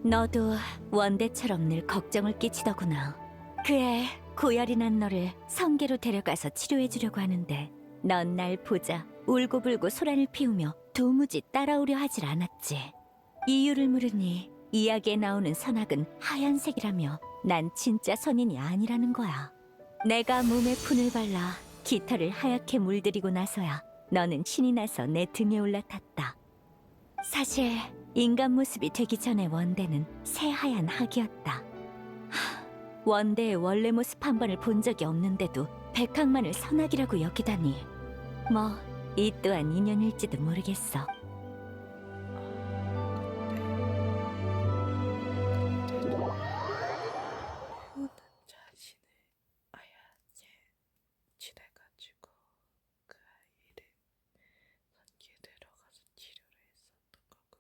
너도 원대처럼 늘 걱정을 끼치더구나. 그애 고열이 난 너를 성계로 데려가서 치료해주려고 하는데 넌 날 보자 울고불고 소란을 피우며 도무지 따라오려 하질 않았지. 이유를 물으니 이야기에 나오는 선악은 하얀색이라며 난 진짜 선인이 아니라는 거야. 내가 몸에 푼을 발라 깃털을 하얗게 물들이고 나서야 너는 신이 나서 내 등에 올라탔다. 사실 인간 모습이 되기 전에 원대는 새하얀 학이었다. 원대의 원래 모습 한 번을 본 적이 없는데도 백학만을 선악이라고 여기다니. 뭐 이 또한 인연일지도 모르겠어. 모든 자신을 아야에 지내가지고 그 아이를 선기에 데려가서 치료를 했었던 거구나.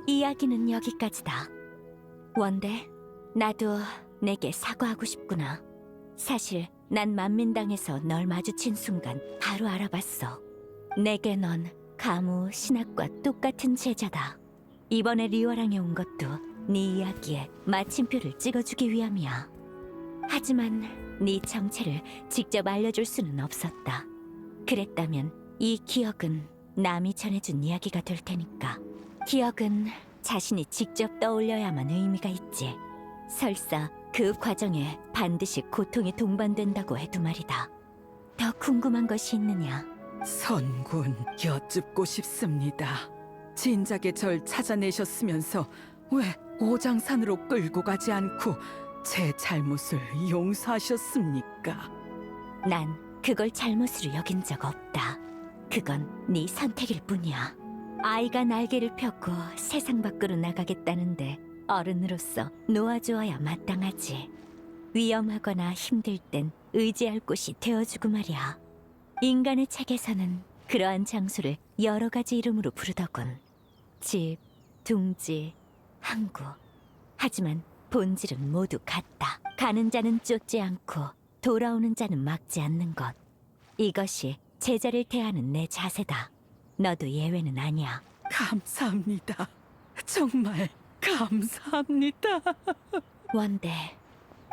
이야기는 여기까지다. 원대, 나도 내게 사과하고 싶구나. 사실 난 만민당에서 널 마주친 순간 바로 알아봤어. 내게 넌 가무 신학과 똑같은 제자다. 이번에 리워랑에 온 것도 네 이야기에 마침표를 찍어주기 위함이야. 하지만 네 정체를 직접 알려줄 수는 없었다. 그랬다면 이 기억은 남이 전해준 이야기가 될 테니까. 기억은 자신이 직접 떠올려야만 의미가 있지. 설사 그 과정에 반드시 고통이 동반된다고 해도 말이다. 더 궁금한 것이 있느냐? 선군, 여쭙고 싶습니다. 진작에 절 찾아내셨으면서 왜 오장산으로 끌고 가지 않고 제 잘못을 용서하셨습니까? 난 그걸 잘못으로 여긴 적 없다. 그건 네 선택일 뿐이야. 아이가 날개를 펴고 세상 밖으로 나가겠다는데 어른으로서 놓아주어야 마땅하지. 위험하거나 힘들 땐 의지할 곳이 되어주고 말이야. 인간의 책에서는 그러한 장소를 여러 가지 이름으로 부르더군. 집, 둥지, 항구. 하지만 본질은 모두 같다. 가는 자는 쫓지 않고 돌아오는 자는 막지 않는 것. 이것이 제자를 대하는 내 자세다. 너도 예외는 아니야. 감사합니다. 정말 감사합니다. 원대,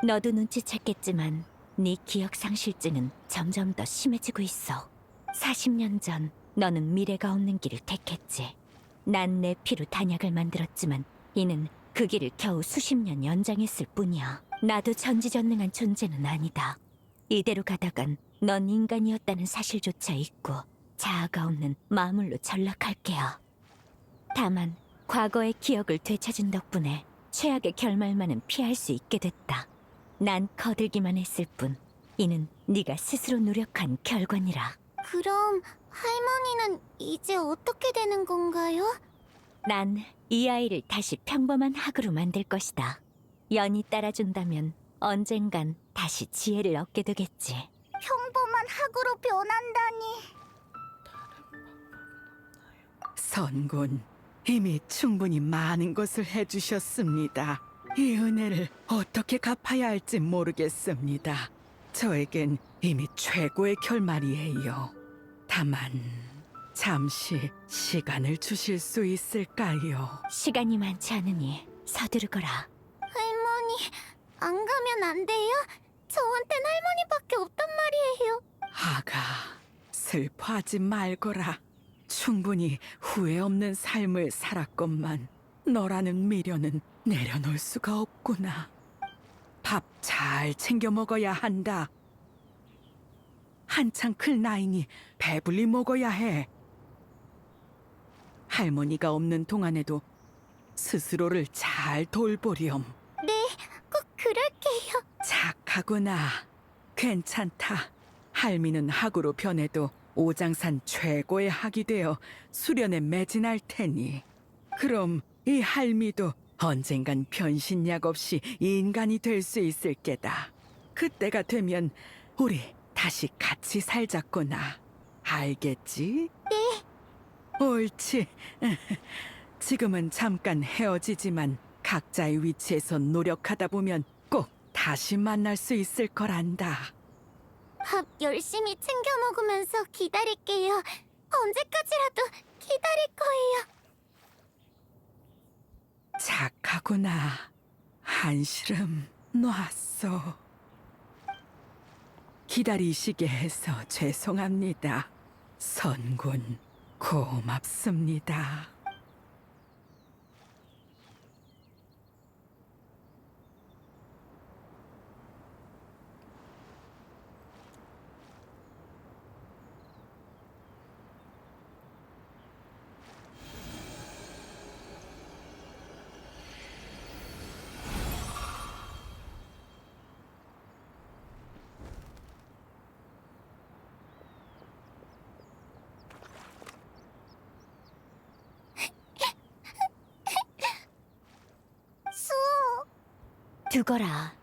너도 눈치챘겠지만 네 기억 상실증은 점점 더 심해지고 있어. 40년 전 너는 미래가 없는 길을 택했지. 난 내 피로 단약을 만들었지만 이는 그 길을 겨우 수십 년 연장했을 뿐이야. 나도 전지전능한 존재는 아니다. 이대로 가다간 넌 인간이었다는 사실조차 잊고 자아가 없는 마물로 전락할 게야. 다만 과거의 기억을 되찾은 덕분에 최악의 결말만은 피할 수 있게 됐다. 난 거들기만 했을 뿐 이는 네가 스스로 노력한 결과니라. 그럼 할머니는 이제 어떻게 되는 건가요? 난 이 아이를 다시 평범한 학으로 만들 것이다. 연이 따라준다면 언젠간 다시 지혜를 얻게 되겠지. 평범한 학으로 변한다니. 선군, 이미 충분히 많은 것을 해주셨습니다. 이 은혜를 어떻게 갚아야 할지 모르겠습니다. 저에겐 이미 최고의 결말이에요. 다만 잠시 시간을 주실 수 있을까요? 시간이 많지 않으니 서두르거라. 할머니, 안 가면 안 돼요? 저한텐 할머니밖에 없단 말이에요. 아가, 슬퍼하지 말거라. 충분히 후회 없는 삶을 살았건만 너라는 미련은 내려놓을 수가 없구나. 밥 잘 챙겨 먹어야 한다. 한창 클 나이니 배불리 먹어야 해. 할머니가 없는 동안에도 스스로를 잘 돌보렴. 네, 꼭 그럴게요. 착하구나. 괜찮다. 할미는 학으로 변해도 오장산 최고의 학이 되어 수련에 매진할 테니. 그럼 이 할미도 언젠간 변신약 없이 인간이 될 수 있을 게다. 그때가 되면 우리 다시 같이 살자꾸나. 알겠지? 네. 옳지. 지금은 잠깐 헤어지지만 각자의 위치에서 노력하다 보면 꼭 다시 만날 수 있을 거란다. 밥 열심히 챙겨 먹으면서 기다릴게요. 언제까지라도 기다릴 거예요. 착하구나. 한시름 놨어. 기다리시게 해서 죄송합니다. 선군, 고맙습니다. 수호, 두거라.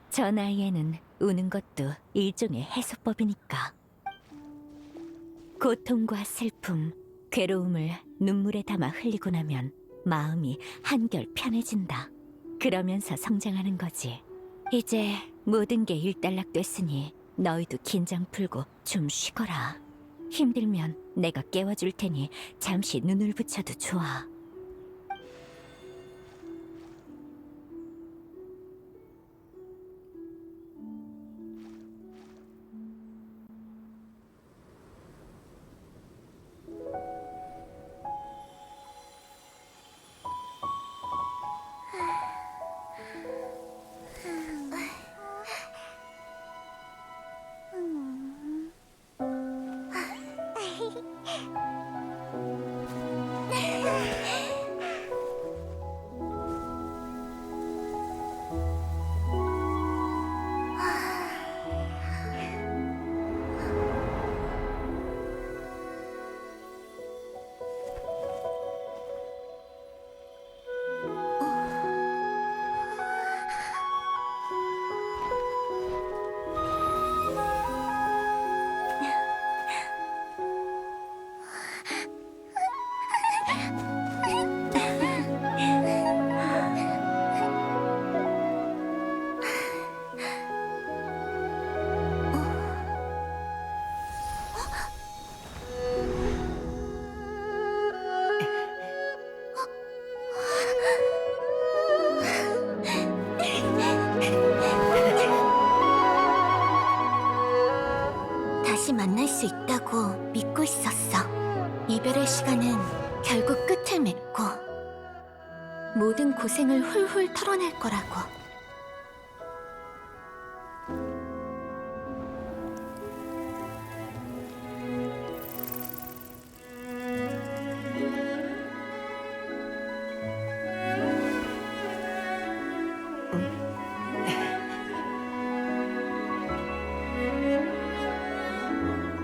저 나이에는 우는 것도 일종의 해소법이니까. 고통과 슬픔, 괴로움을 눈물에 담아 흘리고 나면 마음이 한결 편해진다. 그러면서 성장하는 거지. 이제 모든 게 일단락됐으니 너희도 긴장 풀고 좀 쉬거라. 힘들면 내가 깨워줄 테니 잠시 눈을 붙여도 좋아. 다시 만날 수 있다고 믿고 있었어. 이별의 시간은 결국 끝을 맺고 모든 고생을 훌훌 털어낼 거라고.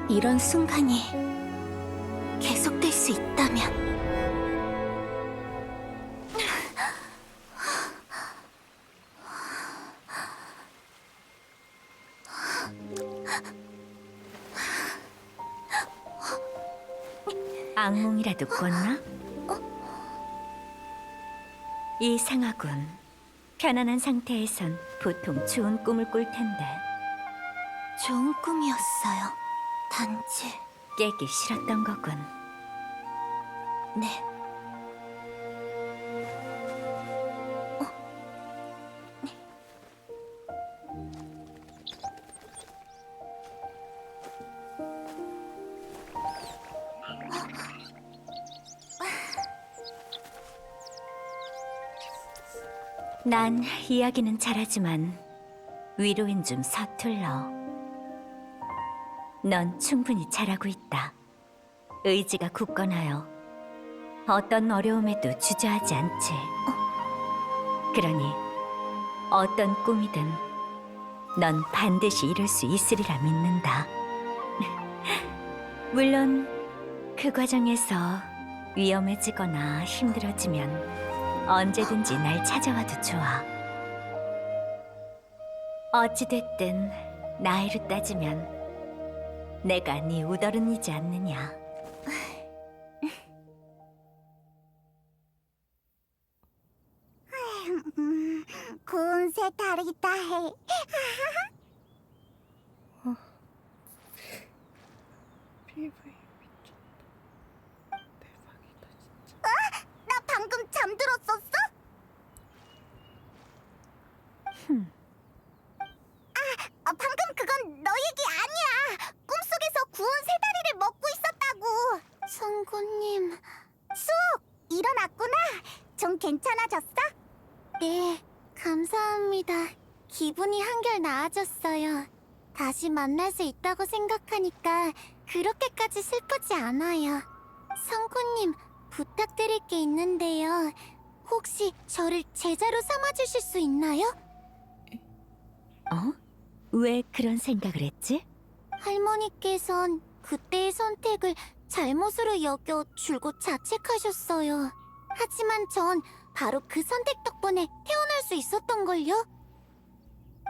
이런 순간이 계속될 수 있다면 악몽이라도 꿨나? 이상하군. 편안한 상태에선 보통 좋은 꿈을 꿀 텐데 좋은 꿈이었어요. 단지 깨기 싫었던 거군. 네. 난 이야기는 잘하지만 위로엔 좀 서툴러. 넌 충분히 잘하고 있다. 의지가 굳건하여 어떤 어려움에도 주저하지 않지. 그러니 어떤 꿈이든 넌 반드시 이룰 수 있으리라 믿는다. 물론 그 과정에서 위험해지거나 힘들어지면 언제든지 날 찾아와도 좋아. 어찌됐든 나이로 따지면 내가 네 우더른이지 않느냐. 고운 새 다리다 해. PV 미쳤다. 대박이다 진짜. 나 방금 잠들었었어? 방금 그건 너 얘기 아니야. 꿈속에서 구운 새다리를 먹고 있었다고. 성구님, 쑥! 일어났구나. 좀 괜찮아졌어? 네, 감사합니다. 기분이 한결 나아졌어요. 다시 만날 수 있다고 생각하니까 그렇게까지 슬프지 않아요. 성구님, 부탁드릴 게 있는데요. 혹시 저를 제자로 삼아주실 수 있나요? 어? 왜 그런 생각을 했지? 할머니께선 그때의 선택을 잘못으로 여겨 줄곧 자책하셨어요. 하지만 전 바로 그 선택 덕분에 태어날 수 있었던걸요?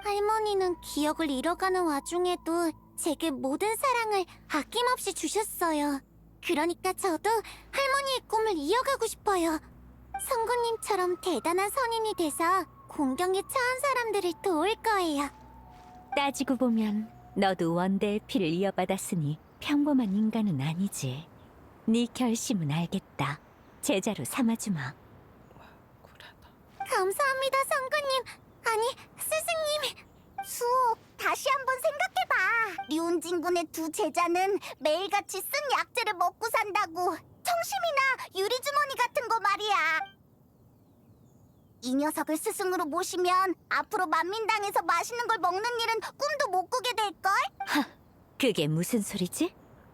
할머니는 기억을 잃어가는 와중에도 제게 모든 사랑을 아낌없이 주셨어요. 그러니까 저도 할머니의 꿈을 이어가고 싶어요. 성구님처럼 대단한 선인이 돼서 공경에 처한 사람들을 도울 거예요. 따지고 보면 너도 원대의 피를 이어받았으니 평범한 인간은 아니지. 네 결심은 알겠다. 제자로 삼아주마. 쿨하다. 감사합니다, 성구님. 아니, 스승님. 수옥, 다시 한번 생각해봐. 류운진군의 두 제자는 매일같이 쓴 약재를 먹고 산다고. 청심이나 유리주머니 같은 거 말이야. 이 녀석을 스승으로 모시면 앞으로 만민당에서 맛있는 걸 먹는 일은 꿈도 못 꾸게 될걸? 그게 무슨 소리지?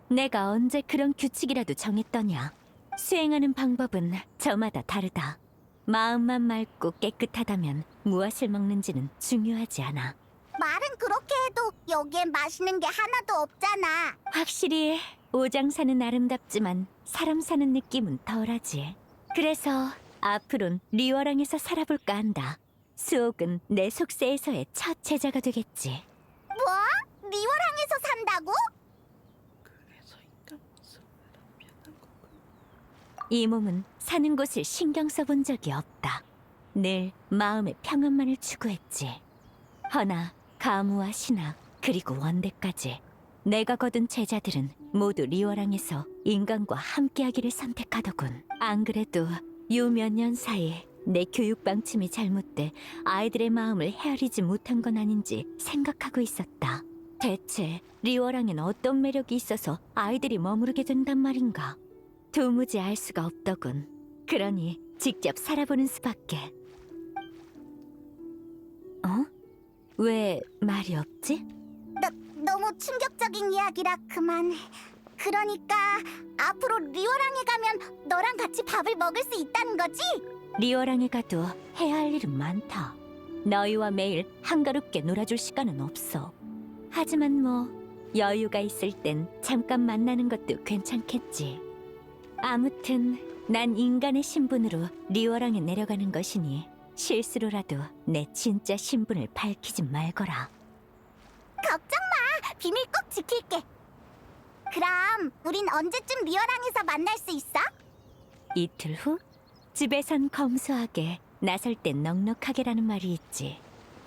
내가 언제 그런 규칙이라도 정했더냐? 수행하는 방법은 저마다 다르다. 마음만 맑고 깨끗하다면 무엇을 먹는지는 중요하지 않아. 말은 그렇게 해도 여기엔 맛있는 게 하나도 없잖아. 확실히 오장사는 아름답지만 사람 사는 느낌은 덜하지. 그래서 앞으론 리워랑에서 살아볼까 한다. 수옥은 내 속세에서의 첫 제자가 되겠지. 뭐? 리워랑에서 산다고? 그래서 인간 모습을 변한 거군. 이 몸은 사는 곳을 신경 써본 적이 없다. 늘 마음의 평안만을 추구했지. 허나 가무와 신학 그리고 원대까지 내가 거둔 제자들은 모두 리워랑에서 인간과 함께하기를 선택하더군. 안 그래도 요 몇 년 사이 내 교육 방침이 잘못돼 아이들의 마음을 헤아리지 못한 건 아닌지 생각하고 있었다. 대체 리워랑엔 어떤 매력이 있어서 아이들이 머무르게 된단 말인가? 도무지 알 수가 없더군. 그러니 직접 살아보는 수밖에. 어? 왜 말이 없지? 너무 충격적인 이야기라 그만. 그러니까 앞으로 리워랑에 가면 너랑 같이 밥을 먹을 수 있다는 거지? 리워랑에 가도 해야 할 일은 많다. 너희와 매일 한가롭게 놀아줄 시간은 없어. 하지만 뭐 여유가 있을 땐 잠깐 만나는 것도 괜찮겠지. 아무튼 난 인간의 신분으로 리워랑에 내려가는 것이니 실수로라도 내 진짜 신분을 밝히지 말거라. 걱정 마. 비밀 꼭 지킬게. 그럼 우린 언제쯤 리워랑에서 만날 수 있어? 이틀 후 집에선 검소하게 나설 땐 넉넉하게라는 말이 있지.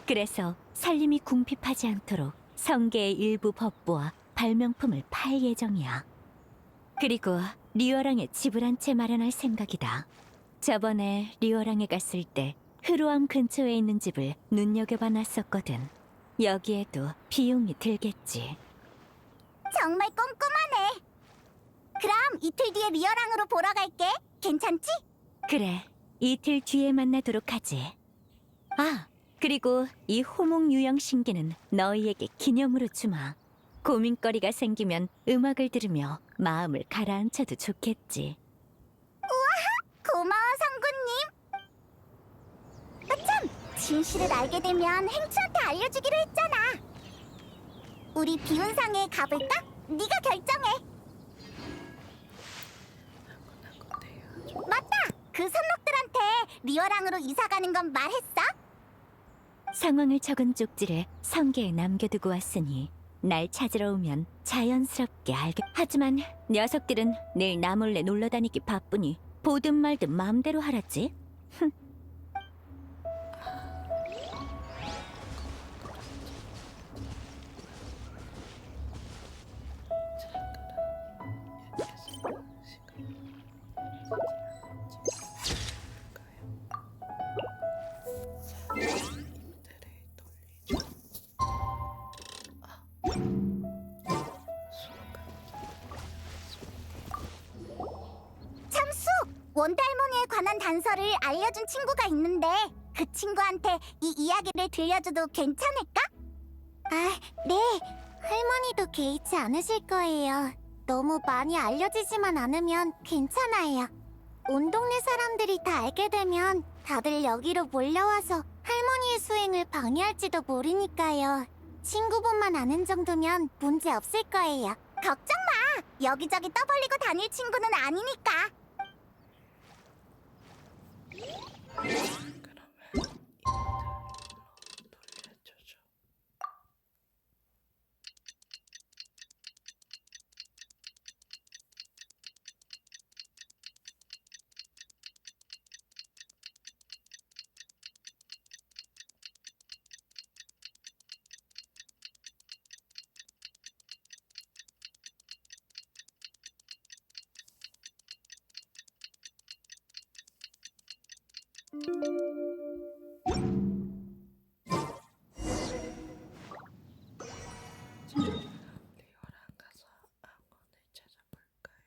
그래서 살림이 궁핍하지 않도록 성계의 일부 법보와 발명품을 팔 예정이야. 그리고 리워랑에 집을 한 채 마련할 생각이다. 저번에 리워랑에 갔을 때 흐루암 근처에 있는 집을 눈여겨봐 놨었거든. 여기에도 비용이 들겠지. 정말 꼼꼼하네. 그럼 이틀 뒤에 리워랑으로 보러 갈게. 괜찮지? 그래, 이틀 뒤에 만나도록 하지. 아, 그리고 이 호목 유형 신기는 너희에게 기념으로 주마. 고민거리가 생기면 음악을 들으며 마음을 가라앉혀도 좋겠지. 고마워, 성구님. 아참, 진실을 알게 되면 행추한테 알려주기로 했잖아. 우리 비운상에 가볼까? 네가 결정해. 맞다! 그 선록들한테 리워랑으로 이사가는 건 말했어? 상황을 적은 쪽지를 성게에 남겨두고 왔으니 날 찾으러 오면 자연스럽게 알게. 하지만 녀석들은 늘 나 몰래 놀러 다니기 바쁘니 보든 말든 마음대로 하라지. 참수! 원달모니에 관한 단서를 알려준 친구가 있는데 그 친구한테 이 이야기를 들려줘도 괜찮을까? 아, 네. 할머니도 개의치 않으실 거예요. 너무 많이 알려지지만 않으면 괜찮아요. 온 동네 사람들이 다 알게 되면 다들 여기로 몰려와서 할머니의 수행을 방해할지도 모르니까요. 친구분만 아는 정도면 문제 없을 거예요. 걱정 마! 여기저기 떠벌리고 다닐 친구는 아니니까. 돌려줘줘. 리워랑 가서 악원을 찾아볼까요?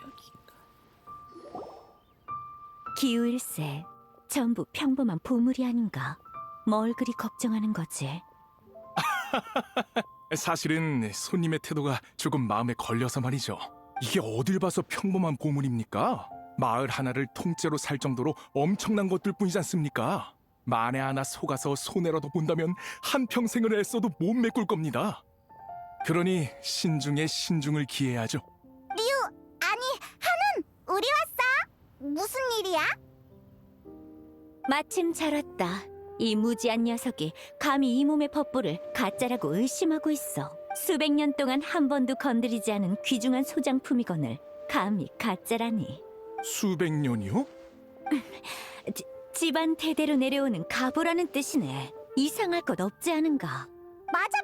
여긴가? 기우일세, 전부 평범한 보물이 아닌가? 뭘 그리 걱정하는 거지? 사실은 손님의 태도가 조금 마음에 걸려서 말이죠. 이게 어딜 봐서 평범한 보물입니까? 마을 하나를 통째로 살 정도로 엄청난 것들 뿐이지 않습니까? 만에 하나 속아서 손해라도 본다면 한평생을 애써도 못 메꿀 겁니다. 그러니 신중에 신중을 기해야죠. 아니, 한운! 우리 왔어! 무슨 일이야? 마침 잘 왔다. 이 무지한 녀석이 감히 이 몸의 법보를 가짜라고 의심하고 있어. 수백 년 동안 한 번도 건드리지 않은 귀중한 소장품이거늘 감히 가짜라니. 수백 년이요? 집안 대대로 내려오는 가보라는 뜻이네. 이상할 것 없지 않은가? 맞아.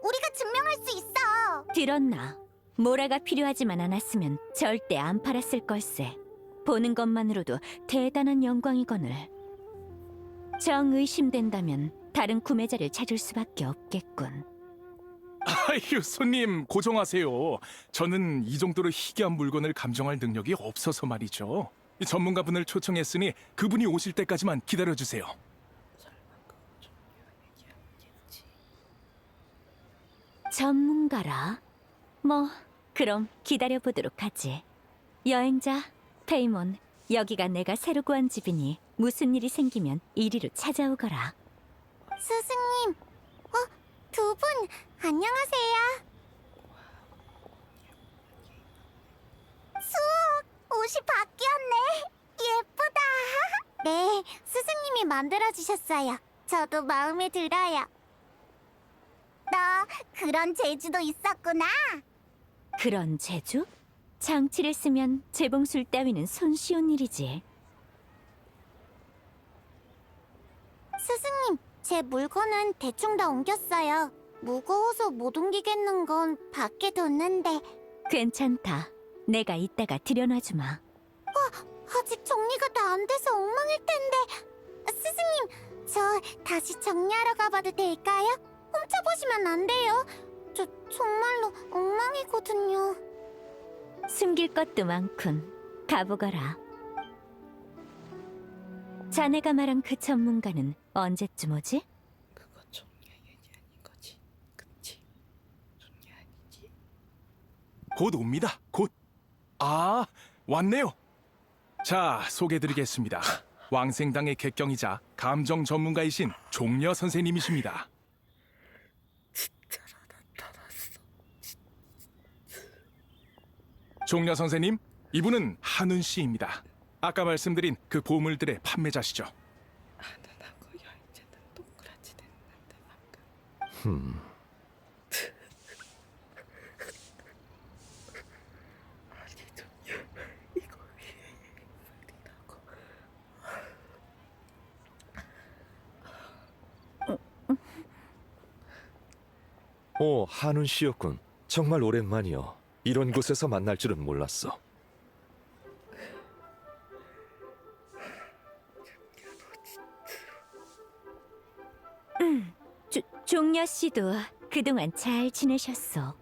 우리가 증명할 수 있어. 들었나? 모라가 필요하지만 않았으면 절대 안 팔았을 걸세. 보는 것만으로도 대단한 영광이거늘. 정 의심된다면 다른 구매자를 찾을 수밖에 없겠군. 아휴, 손님 고정하세요. 저는 이 정도로 희귀한 물건을 감정할 능력이 없어서 말이죠. 이 전문가분을 초청했으니 그분이 오실 때까지만 기다려주세요. 전문가라? 뭐 그럼 기다려보도록 하지. 여행자, 페이몬, 여기가 내가 새로 구한 집이니 무슨 일이 생기면 이리로 찾아오거라. 스승님, 두 분 안녕하세요. 수옥, 옷이 바뀌었네. 예쁘다. 네, 스승님이 만들어주셨어요. 저도 마음에 들어요. 너 그런 재주도 있었구나. 그런 재주? 장치를 쓰면 재봉술 따위는 손쉬운 일이지. 스승님, 제 물건은 대충 다 옮겼어요. 무거워서 못 옮기겠는 건 밖에 뒀는데 괜찮다. 내가 이따가 들여놔주마. 아직 정리가 다 안 돼서 엉망일 텐데. 스승님, 저 다시 정리하러 가봐도 될까요? 훔쳐보시면 안 돼요. 저 정말로 엉망이거든요. 숨길 것도 많군. 가보거라. 자네가 말한 그 전문가는 언제쯤 오지? 그거 종이 아닌 거지. 그치? 종이 아니지? 곧 옵니다. 곧. 아, 왔네요. 자, 소개드리겠습니다. 왕생당의 객경이자 감정 전문가이신 종려 선생님이십니다. 진짜로 나타났어. 종려 선생님, 이분은 한운 씨입니다. 아까 말씀드린 그 보물들의 판매자시죠. 하늘하고 여행자는 동그랗지 됐는데 방금. 아니 좀 이거 위에 말이라고. 오, 한운 씨였군. 정말 오랜만이여. 이런 곳에서 만날 줄은 몰랐어. 종려 씨도 그동안 잘 지내셨어.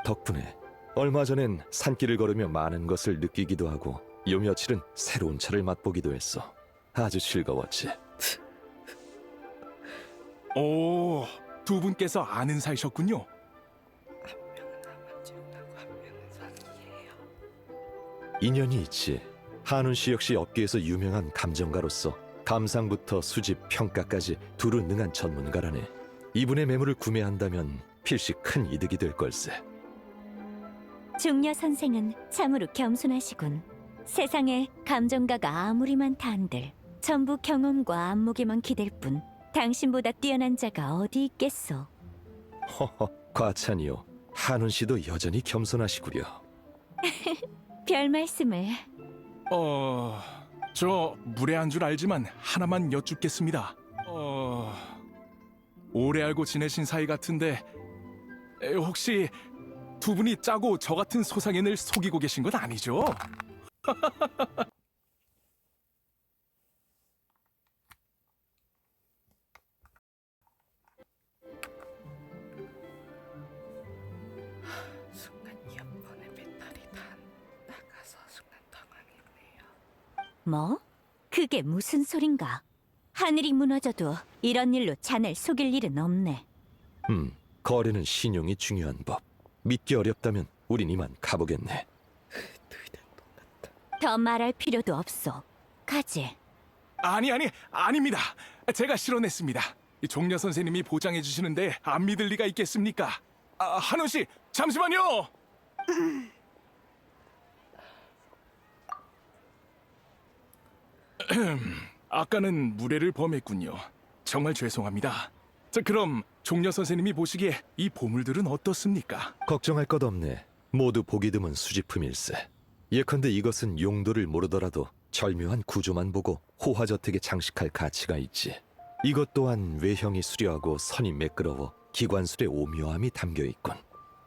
덕분에 얼마 전엔 산길을 걸으며 많은 것을 느끼기도 하고 요 며칠은 새로운 차를 맛보기도 했어. 아주 즐거웠지. 오, 두 분께서 아는 사이셨군요. 한 명은 아마존하고 한 명은 선이에요. 인연이 있지. 한운 씨 역시 업계에서 유명한 감정가로서 감상부터 수집, 평가까지 두루 능한 전문가라네. 이분의 매물을 구매한다면 필시 큰 이득이 될 걸세. 종려 선생은 참으로 겸손하시군. 세상에 감정가가 아무리 많다 한들 전부 경험과 안목에만 기댈 뿐 당신보다 뛰어난 자가 어디 있겠소. 허허, 과찬이요. 한운 씨도 여전히 겸손하시구려. 별 말씀을. 저 무례한 줄 알지만 하나만 여쭙겠습니다. 오래 알고 지내신 사이 같은데 혹시 두 분이 짜고 저 같은 소상인을 속이고 계신 건 아니죠? 순간 이어폰의 배터리 다 나가서 순간 당황했네요. 뭐? 그게 무슨 소린가? 하늘이 무너져도 이런 일로 자넬 속일 일은 없네. 거래는 신용이 중요한 법. 믿기 어렵다면 우린 이만 가보겠네. 더 말할 필요도 없어. 가지. 아닙니다. 제가 실언했습니다. 이 종려 선생님이 보장해 주시는데 안 믿을 리가 있겠습니까? 한우 씨, 잠시만요. 아까는 무례를 범했군요. 정말 죄송합니다. 자, 그럼 종려 선생님이 보시기에 이 보물들은 어떻습니까? 걱정할 것 없네. 모두 보기 드문 수집품일세. 예컨대 이것은 용도를 모르더라도 절묘한 구조만 보고 호화저택에 장식할 가치가 있지. 이것 또한 외형이 수려하고 선이 매끄러워 기관술의 오묘함이 담겨 있군.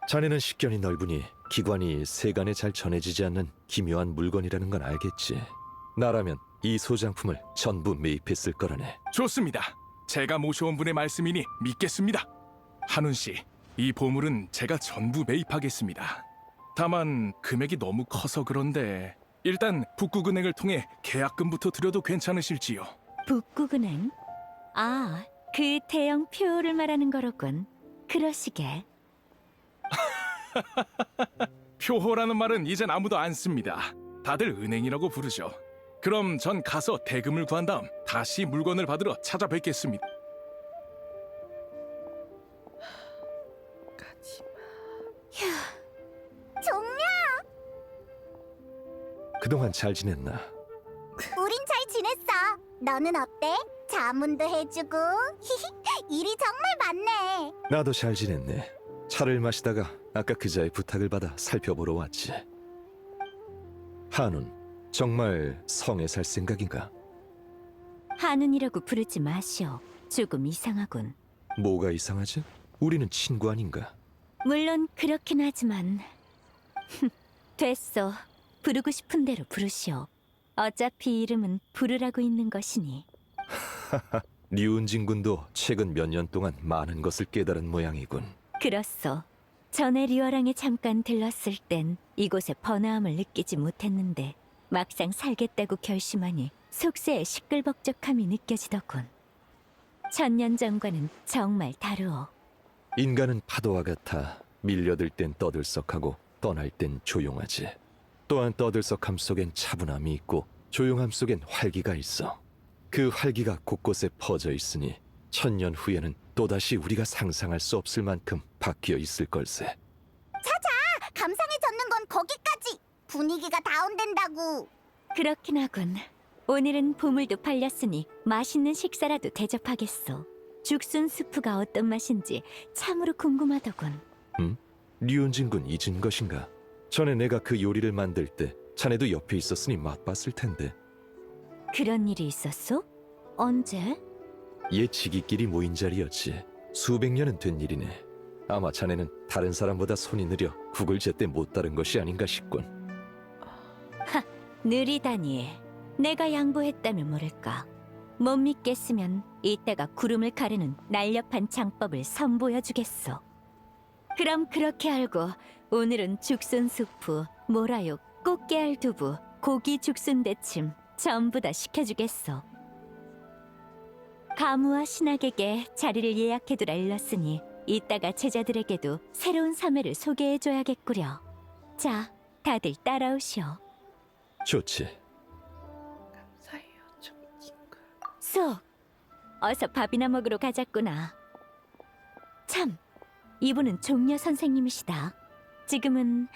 자네는 식견이 넓으니 기관이 세간에 잘 전해지지 않는 기묘한 물건이라는 건 알겠지. 나라면 이 소장품을 전부 매입했을 거라네. 좋습니다. 제가 모셔온 분의 말씀이니 믿겠습니다. 한운 씨, 이 보물은 제가 전부 매입하겠습니다. 다만 금액이 너무 커서 그런데 일단 북구은행을 통해 계약금부터 드려도 괜찮으실지요? 북구은행? 아, 그 대형 표를 말하는 거로군. 그러시게. 표호라는 말은 이젠 아무도 안 씁니다. 다들 은행이라고 부르죠. 그럼 전 가서 대금을 구한 다음 다시 물건을 받으러 찾아뵙겠습니다. 종려! 그동안 잘 지냈나? 우린 잘 지냈어. 너는 어때? 자문도 해주고 일이 정말 많네. 나도 잘 지냈네. 차를 마시다가 아까 그자의 부탁을 받아 살펴보러 왔지. 한운, 정말 성에 살 생각인가? 한운이라고 부르지 마시오. 조금 이상하군. 뭐가 이상하지? 우리는 친구 아닌가? 물론 그렇긴 하지만 됐어. 부르고 싶은 대로 부르시오. 어차피 이름은 부르라고 있는 것이니. 류은진 군도 최근 몇 년 동안 많은 것을 깨달은 모양이군. 그렇소. 전에 리어랑에 잠깐 들렀을 땐 이곳의 번화함을 느끼지 못했는데 막상 살겠다고 결심하니 속세의 시끌벅적함이 느껴지더군. 천년 전과는 정말 다르오. 인간은 파도와 같아 밀려들 땐 떠들썩하고 떠날 땐 조용하지. 또한 떠들썩함 속엔 차분함이 있고 조용함 속엔 활기가 있어. 그 활기가 곳곳에 퍼져 있으니 천년 후에는 또다시 우리가 상상할 수 없을 만큼 바뀌어 있을 걸세. 감상에 젖는 건 거기까지. 분위기가 다운된다고. 그렇긴 하군. 오늘은 보물도 팔렸으니 맛있는 식사라도 대접하겠소. 죽순 수프가 어떤 맛인지 참으로 궁금하더군. 류은진 군 잊은 것인가? 전에 내가 그 요리를 만들 때 자네도 옆에 있었으니 맛봤을 텐데. 그런 일이 있었소? 언제? 옛 지기끼리 모인 자리였지. 수백 년은 된 일이네. 아마 자네는 다른 사람보다 손이 느려 국을 제때 못 따른 것이 아닌가 싶군. 느리다니. 내가 양보했다면 모를까. 못 믿겠으면 이따가 구름을 가르는 날렵한 장법을 선보여주겠소. 그럼 그렇게 알고 오늘은 죽순 수프, 모라육, 꽃게알 두부, 고기 죽순 대침 전부 다 시켜주겠소. 가무와 신학에게 자리를 예약해두라 일렀으니 이따가 제자들에게도 새로운 사매를 소개해줘야겠구려. 자, 다들 따라오시오. 좋지. 감사해요, 정친구. 쏙! 어서 밥이나 먹으러 가자꾸나. 참, 이분은 종려 선생님이시다. 지금은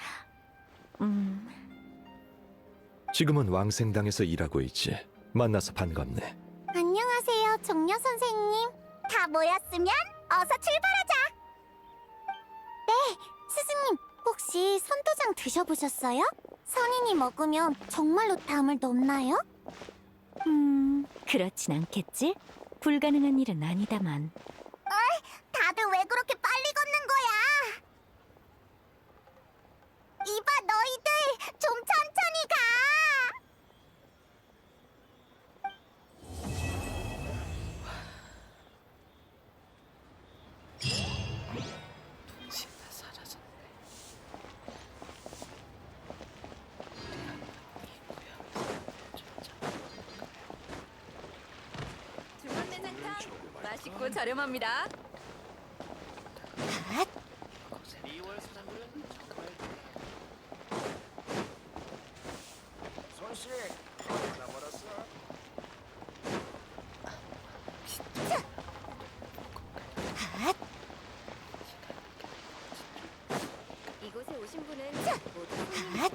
지금은 왕생당에서 일하고 있지. 만나서 반갑네. 안녕하세요, 종려 선생님. 다 모였으면 어서 출발하자. 네, 스승님. 혹시 선도장 드셔보셨어요? 선인이 먹으면 정말로 담을 넘나요? 그렇진 않겠지? 불가능한 일은 아니다만. 다들 왜 그렇게 빨리 걷는 거야? 이봐, 너희들 좀 천천히 가. 동시에 다 사라졌네. 중원내장탕 맛있고 저렴합니다. 이곳에 오신 분은 모두 손님.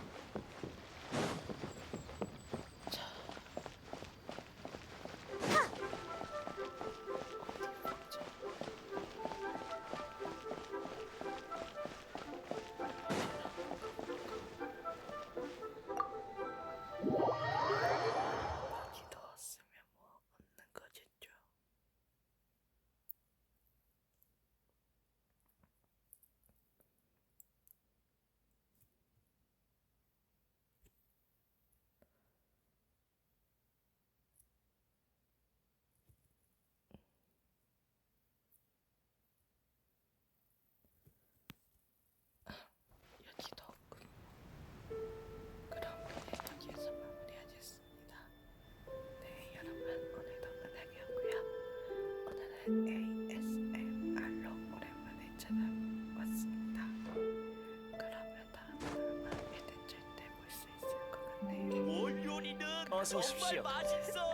어서 오십시오. 맛있어.